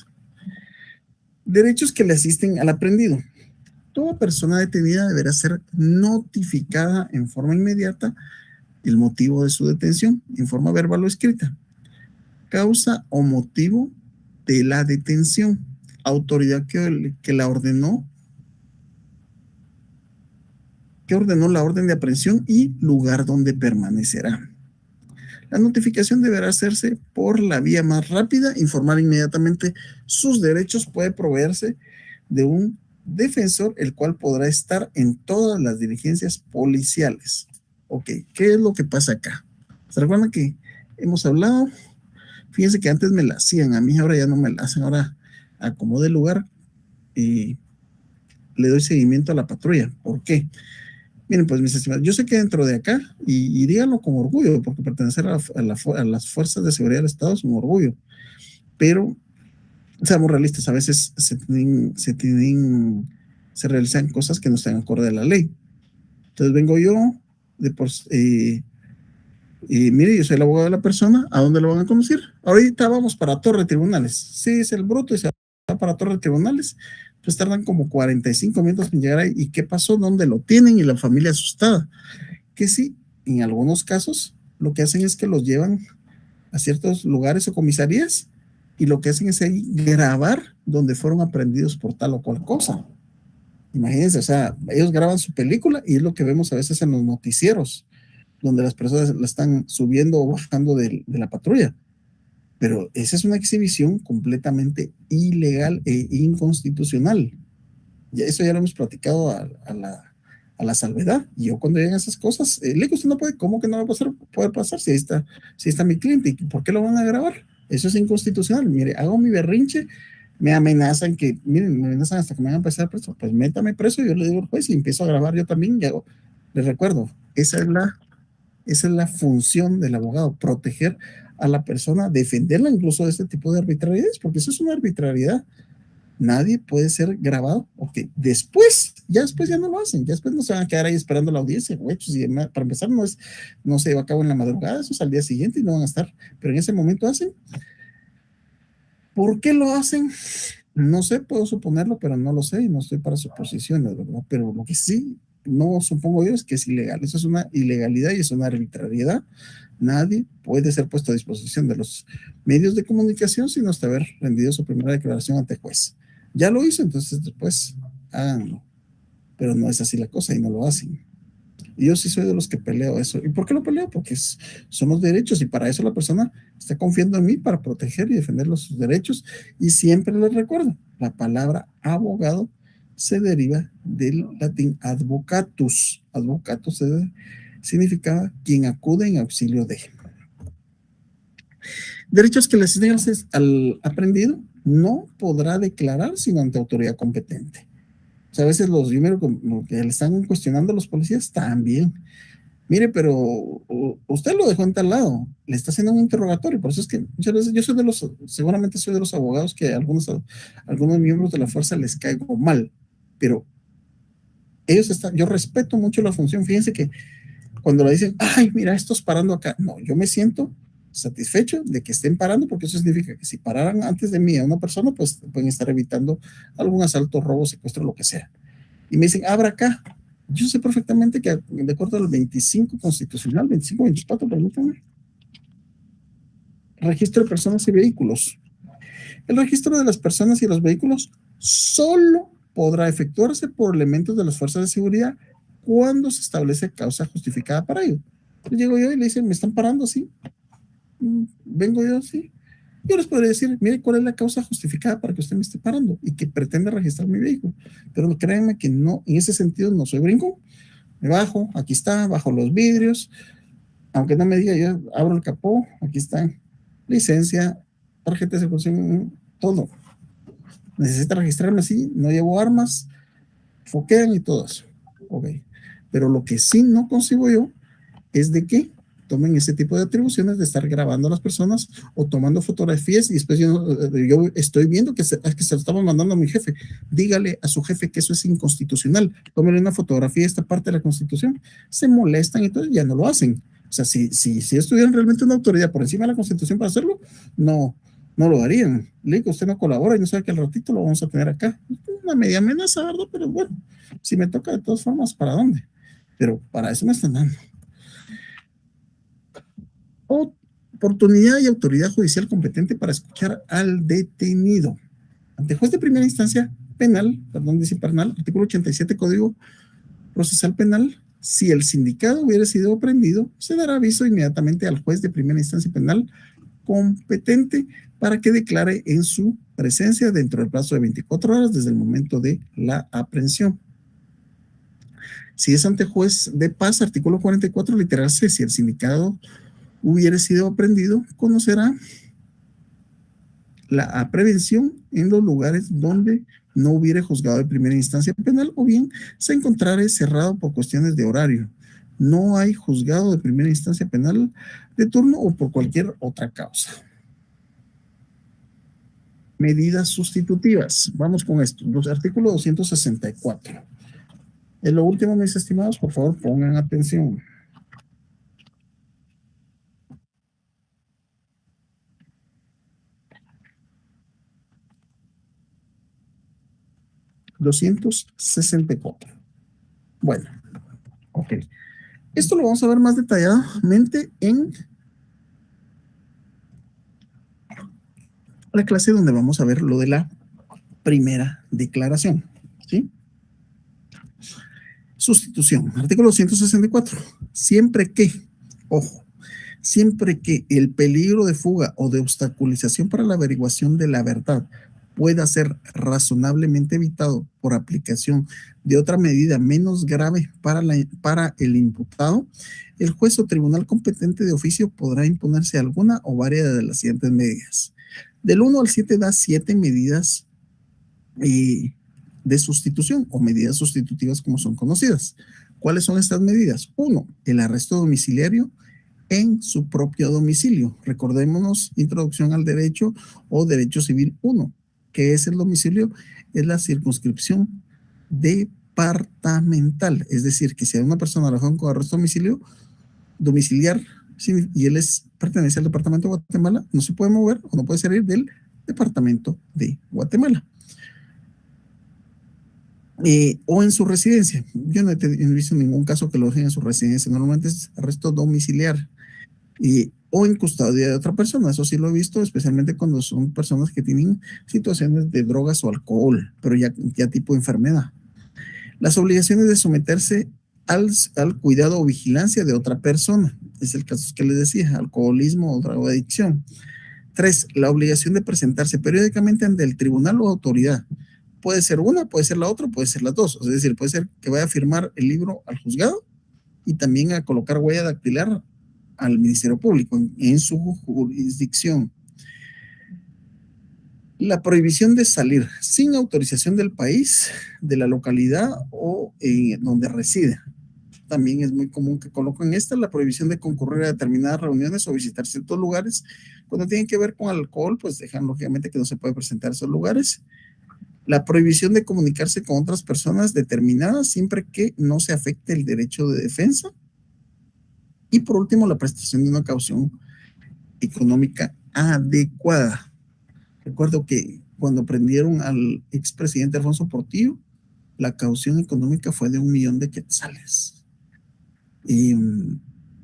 Derechos que le asisten al aprendido. Toda persona detenida deberá ser notificada en forma inmediata el motivo de su detención, en forma verbal o escrita. Causa o motivo de la detención. Autoridad que la ordenó la orden de aprehensión y lugar donde permanecerá. La notificación deberá hacerse por la vía más rápida. Informar inmediatamente sus derechos puede proveerse de un defensor, el cual podrá estar en todas las diligencias policiales. Ok, ¿qué es lo que pasa acá? ¿Se recuerdan que hemos hablado? Fíjense que antes me la hacían, a mí ahora ya no me la hacen. Ahora acomodo el lugar y le doy seguimiento a la patrulla. ¿Por qué? Miren, pues, mis estimados, yo sé que dentro de acá, y díganlo con orgullo, porque pertenecer a las fuerzas de seguridad del Estado es un orgullo, pero seamos realistas, a veces se realizan cosas que no están acorde a la ley. Entonces vengo yo, mire, yo soy el abogado de la persona. ¿A dónde lo van a conducir? Ahorita vamos para Torre Tribunales. Sí, es el bruto y se va para Torre Tribunales. Pues tardan como 45 minutos en llegar ahí. ¿Y qué pasó? ¿Dónde lo tienen? Y la familia asustada. Que sí, en algunos casos lo que hacen es que los llevan a ciertos lugares o comisarías y lo que hacen es ahí grabar donde fueron aprehendidos por tal o cual cosa. Imagínense, o sea, ellos graban su película y es lo que vemos a veces en los noticieros, donde las personas la están subiendo o bajando de la patrulla. Pero esa es una exhibición completamente ilegal e inconstitucional. Eso ya lo hemos platicado a la salvedad. Y yo cuando llegan esas cosas, le digo, usted no puede, ¿cómo que no va a poder pasar si ahí está mi cliente? ¿Y por qué lo van a grabar? Eso es inconstitucional. Mire, hago mi berrinche, me amenazan me amenazan hasta que me van a empezar preso. Pues métame preso, yo le digo al juez y empiezo a grabar yo también. Y hago, les recuerdo, esa es la función del abogado, proteger a la persona, defenderla incluso de este tipo de arbitrariedades, porque eso es una arbitrariedad. Nadie puede ser grabado. Ok, después ya no lo hacen, ya después no se van a quedar ahí esperando la audiencia, güey. Pues, para empezar, no se lleva a cabo en la madrugada, eso es al día siguiente y no van a estar, pero en ese momento hacen. ¿Por qué lo hacen? No sé, puedo suponerlo, pero no lo sé y no estoy para suposiciones, ¿verdad? Pero lo que sí no supongo yo es que es ilegal. Eso es una ilegalidad y es una arbitrariedad. Nadie puede ser puesto a disposición de los medios de comunicación sin hasta haber rendido su primera declaración ante juez. Ya lo hizo, entonces después háganlo. Pero no es así la cosa y no lo hacen. Y yo sí soy de los que peleo eso. ¿Y por qué lo peleo? Porque son los derechos y para eso la persona está confiando en mí para proteger y defender sus derechos. Y siempre les recuerdo, la palabra abogado se deriva del latín advocatus. Advocatus significa quien acude en auxilio de. Derechos que le asisten al aprendido no podrá declarar sino ante autoridad competente. O sea, a veces los que le están cuestionando a los policías también. Mire, pero usted lo dejó en tal lado, le está haciendo un interrogatorio. Por eso es que muchas veces yo seguramente soy de los abogados que a algunos miembros de la fuerza les caigo mal, pero ellos están, yo respeto mucho la función, fíjense que cuando le dicen, ay, mira, estos parando acá, no, yo me siento satisfecho de que estén parando, porque eso significa que si pararan antes de mí a una persona, pues pueden estar evitando algún asalto, robo, secuestro, lo que sea. Y me dicen, abra acá. Yo sé perfectamente que de acuerdo al 25 constitucional, 25-24, permítanme, registro de personas y vehículos. El registro de las personas y los vehículos solo podrá efectuarse por elementos de las fuerzas de seguridad cuando se establece causa justificada para ello. Entonces llego yo y le dicen, ¿me están parando así? Vengo yo así. Yo les podría decir, mire, ¿cuál es la causa justificada para que usted me esté parando y que pretende registrar mi vehículo? Pero créanme que no, en ese sentido no soy brinco. Me bajo, aquí está, bajo los vidrios. Aunque no me diga, yo abro el capó, aquí está, licencia, tarjeta de circulación, todo. Necesita registrarme así, no llevo armas, foquean y todo eso. Ok. Pero lo que sí no concibo yo es de que tomen ese tipo de atribuciones de estar grabando a las personas o tomando fotografías y después yo estoy viendo que se lo estamos mandando a mi jefe. Dígale a su jefe que eso es inconstitucional. Tómele una fotografía de esta parte de la Constitución. Se molestan y entonces ya no lo hacen. O sea, si ellos tuvieran realmente una autoridad por encima de la Constitución para hacerlo, no lo harían. Le digo, usted no colabora y no sabe que al ratito lo vamos a tener acá. Una media amenaza, ¿verdad? Pero bueno, si me toca de todas formas, ¿para dónde? Pero para eso me están dando. Oportunidad y autoridad judicial competente para escuchar al detenido. Ante juez de primera instancia penal, artículo 87 Código Procesal Penal, si el sindicado hubiera sido aprendido, se dará aviso inmediatamente al juez de primera instancia penal competente para que declare en su presencia dentro del plazo de 24 horas desde el momento de la aprehensión. Si es ante juez de paz, artículo 44, literal C, si el sindicado hubiera sido aprendido, conocerá la prevención en los lugares donde no hubiera juzgado de primera instancia penal o bien se encontrara cerrado por cuestiones de horario. No hay juzgado de primera instancia penal de turno o por cualquier otra causa. Medidas sustitutivas. Vamos con esto. Los artículos 264. En lo último, mis estimados, por favor, pongan atención. $264. Bueno, ok. Esto lo vamos a ver más detalladamente en la clase donde vamos a ver lo de la primera declaración, ¿sí? Sustitución, artículo 264. Siempre que, ojo, siempre que el peligro de fuga o de obstaculización para la averiguación de la verdad pueda ser razonablemente evitado por aplicación de otra medida menos grave para el imputado, el juez o tribunal competente de oficio podrá imponerse alguna o varias de las siguientes medidas. Del 1 al 7 da 7 medidas de sustitución o medidas sustitutivas como son conocidas. ¿Cuáles son estas medidas? 1, el arresto domiciliario en su propio domicilio. Recordémonos, introducción al derecho o derecho civil 1. ¿Qué es el domicilio? Es la circunscripción departamental. Es decir, que si a una persona la dejan con arresto domiciliar, y él pertenece al departamento de Guatemala, no se puede mover o no puede salir del departamento de Guatemala. O en su residencia. Yo no he visto ningún caso que lo dejen en su residencia. Normalmente es arresto domiciliar. O en custodia de otra persona. Eso sí lo he visto, especialmente cuando son personas que tienen situaciones de drogas o alcohol, pero ya tipo enfermedad. Las obligaciones de someterse al cuidado o vigilancia de otra persona. Es el caso que les decía, alcoholismo o drogadicción. 3, la obligación de presentarse periódicamente ante el tribunal o autoridad. Puede ser una, puede ser la otra, puede ser las dos. Es decir, puede ser que vaya a firmar el libro al juzgado y también a colocar huella dactilar al Ministerio Público en su jurisdicción. La prohibición de salir sin autorización del país, de la localidad o donde reside. También es muy común que coloquen la prohibición de concurrir a determinadas reuniones o visitar ciertos lugares. Cuando tienen que ver con alcohol, pues dejan lógicamente que no se puede presentar a esos lugares. La prohibición de comunicarse con otras personas determinadas siempre que no se afecte el derecho de defensa. Y por último, la prestación de una caución económica adecuada. Recuerdo que cuando prendieron al expresidente Alfonso Portillo, la caución económica fue de 1 millón de quetzales. Y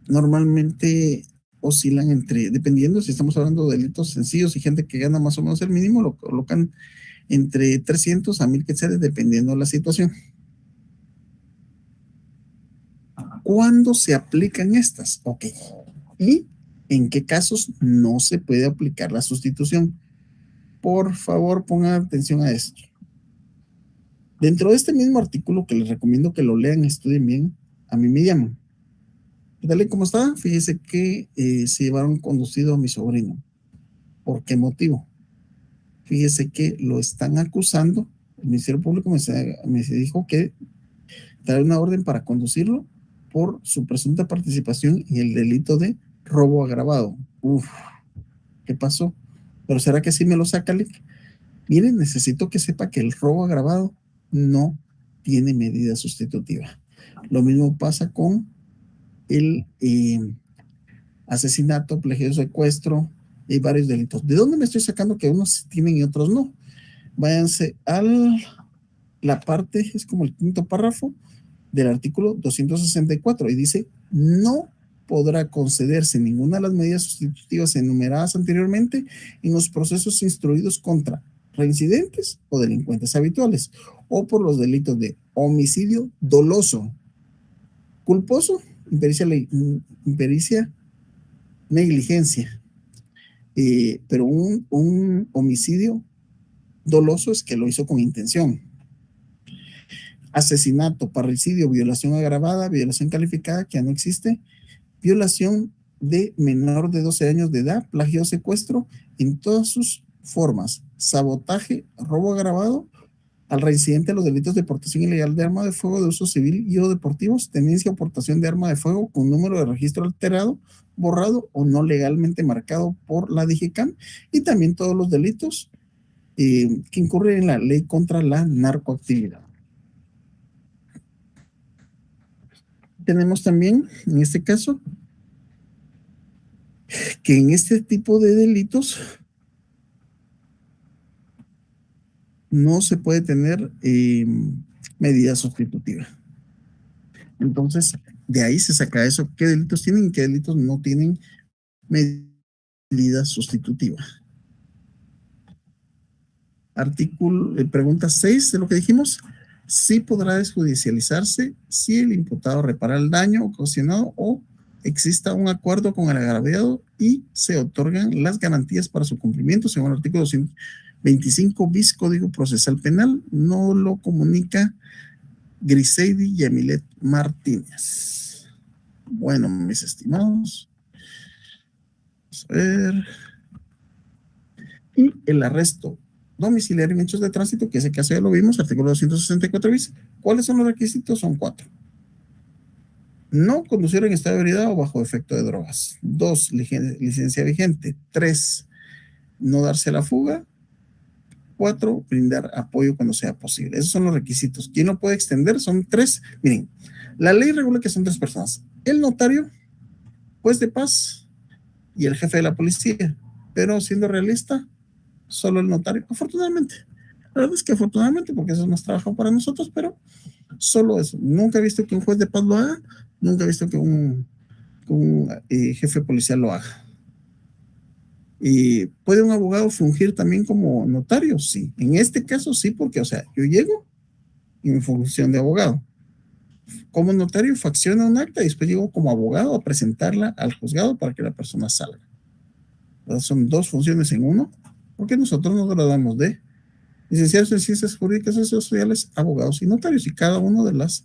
normalmente oscilan entre, dependiendo si estamos hablando de delitos sencillos y gente que gana más o menos el mínimo, lo colocan entre 300 a 1000 quetzales dependiendo de la situación. ¿Cuándo se aplican estas? Ok. ¿Y en qué casos no se puede aplicar la sustitución? Por favor, pongan atención a esto. Dentro de este mismo artículo que les recomiendo que lo lean, estudien bien, a mí me llaman. Dale, ¿cómo está? Fíjese que se llevaron conducido a mi sobrino. ¿Por qué motivo? Fíjese que lo están acusando. El Ministerio Público me dijo que dará una orden para conducirlo por su presunta participación en el delito de robo agravado. Uf, ¿qué pasó? ¿Pero será que sí me lo saca, Lick? Miren, necesito que sepa que el robo agravado no tiene medida sustitutiva. Lo mismo pasa con el asesinato, plagio, secuestro y varios delitos. ¿De dónde me estoy sacando que unos tienen y otros no? Váyanse a la parte, es como el quinto párrafo del artículo 264 y dice, no podrá concederse ninguna de las medidas sustitutivas enumeradas anteriormente en los procesos instruidos contra reincidentes o delincuentes habituales o por los delitos de homicidio doloso, culposo, impericia, negligencia. Pero un homicidio doloso es que lo hizo con intención. Asesinato, parricidio, violación agravada, violación calificada, que ya no existe, violación de menor de 12 años de edad, plagio o secuestro en todas sus formas, sabotaje, robo agravado al reincidente de los delitos de portación ilegal de arma de fuego de uso civil y o deportivos, tenencia o portación de arma de fuego con número de registro alterado, borrado o no legalmente marcado por la DIGICAM, y también todos los delitos que incurren en la ley contra la narcoactividad. Tenemos también, en este caso, que en este tipo de delitos no se puede tener medida sustitutiva. Entonces, de ahí se saca eso, qué delitos tienen y qué delitos no tienen medida sustitutiva. Pregunta 6 de lo que dijimos. Sí podrá desjudicializarse si el imputado repara el daño ocasionado o exista un acuerdo con el agraviado y se otorgan las garantías para su cumplimiento según el artículo 225 bis Código Procesal Penal. No lo comunica Griseldi Yamilet Martínez. Bueno, mis estimados, vamos a ver. Y el arresto domiciliario en hechos de tránsito, que ese caso ya lo vimos, artículo 264 bis. ¿Cuáles son los requisitos? Son 4. No conducir en estado de ebriedad o bajo efecto de drogas. 2, licencia vigente. 3, no darse a la fuga. 4, brindar apoyo cuando sea posible. Esos son los requisitos. ¿Quién lo puede extender? Son 3. Miren, la ley regula que son 3 personas. El notario, juez de paz y el jefe de la policía. Pero siendo realista, solo el notario, afortunadamente. La verdad es que afortunadamente, porque eso no es trabajo para nosotros, pero solo eso. Nunca he visto que un juez de paz lo haga, nunca he visto que un jefe policial lo haga. ¿Puede un abogado fungir también como notario? Sí. En este caso sí, porque, o sea, yo llego en función de abogado. Como notario facciona un acta y después llego como abogado a presentarla al juzgado para que la persona salga. Entonces, son 2 funciones en uno, porque nosotros nos graduamos de licenciados en Ciencias Jurídicas y Sociales, abogados y notarios, y cada uno de los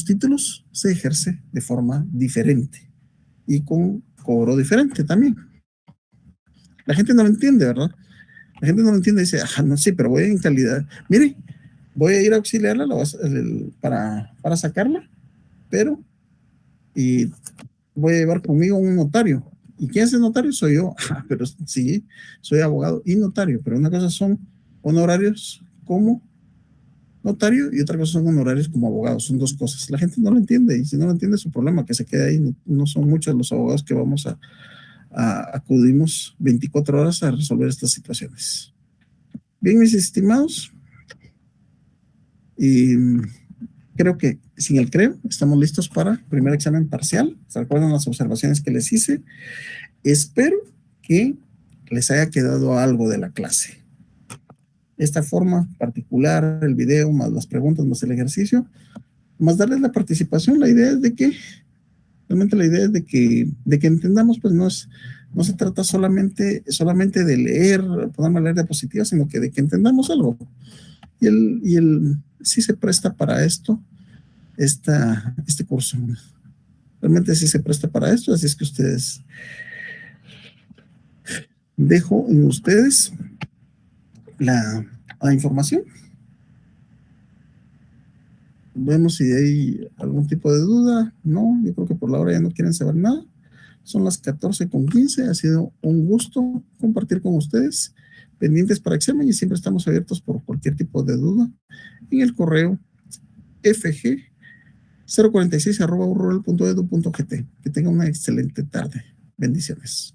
títulos se ejerce de forma diferente y con cobro diferente también. La gente no lo entiende, ¿verdad? La gente no lo entiende y dice, no, sí, pero voy en calidad. Mire, voy a ir a auxiliarla para sacarla, pero voy a llevar conmigo un notario. ¿Y quién es el notario? Soy yo. Pero sí, soy abogado y notario, pero una cosa son honorarios como notario y otra cosa son honorarios como abogado. Son dos cosas. La gente no lo entiende y si no lo entiende es su problema, que se quede ahí. No son muchos los abogados que vamos a acudimos 24 horas a resolver estas situaciones. Bien, mis estimados, y creo que sin el creo estamos listos para el primer examen parcial. ¿Se acuerdan las observaciones que les hice? Espero que les haya quedado algo de la clase. Esta forma particular, el video, más las preguntas, más el ejercicio, más darles la participación. La idea es de que, realmente la idea es de que entendamos, pues no se trata solamente de leer, ponerme a leer diapositivas, sino que de que entendamos algo. Y sí se presta para esto, este curso. Realmente sí se presta para esto, así es que ustedes, dejo en ustedes la información. Vemos si hay algún tipo de duda. No, yo creo que por la hora ya no quieren saber nada. Son las 14:15. Ha sido un gusto compartir con ustedes. Pendientes para examen y siempre estamos abiertos por cualquier tipo de duda en el correo fg046@urrural.edu.gt. Que tengan una excelente tarde. Bendiciones.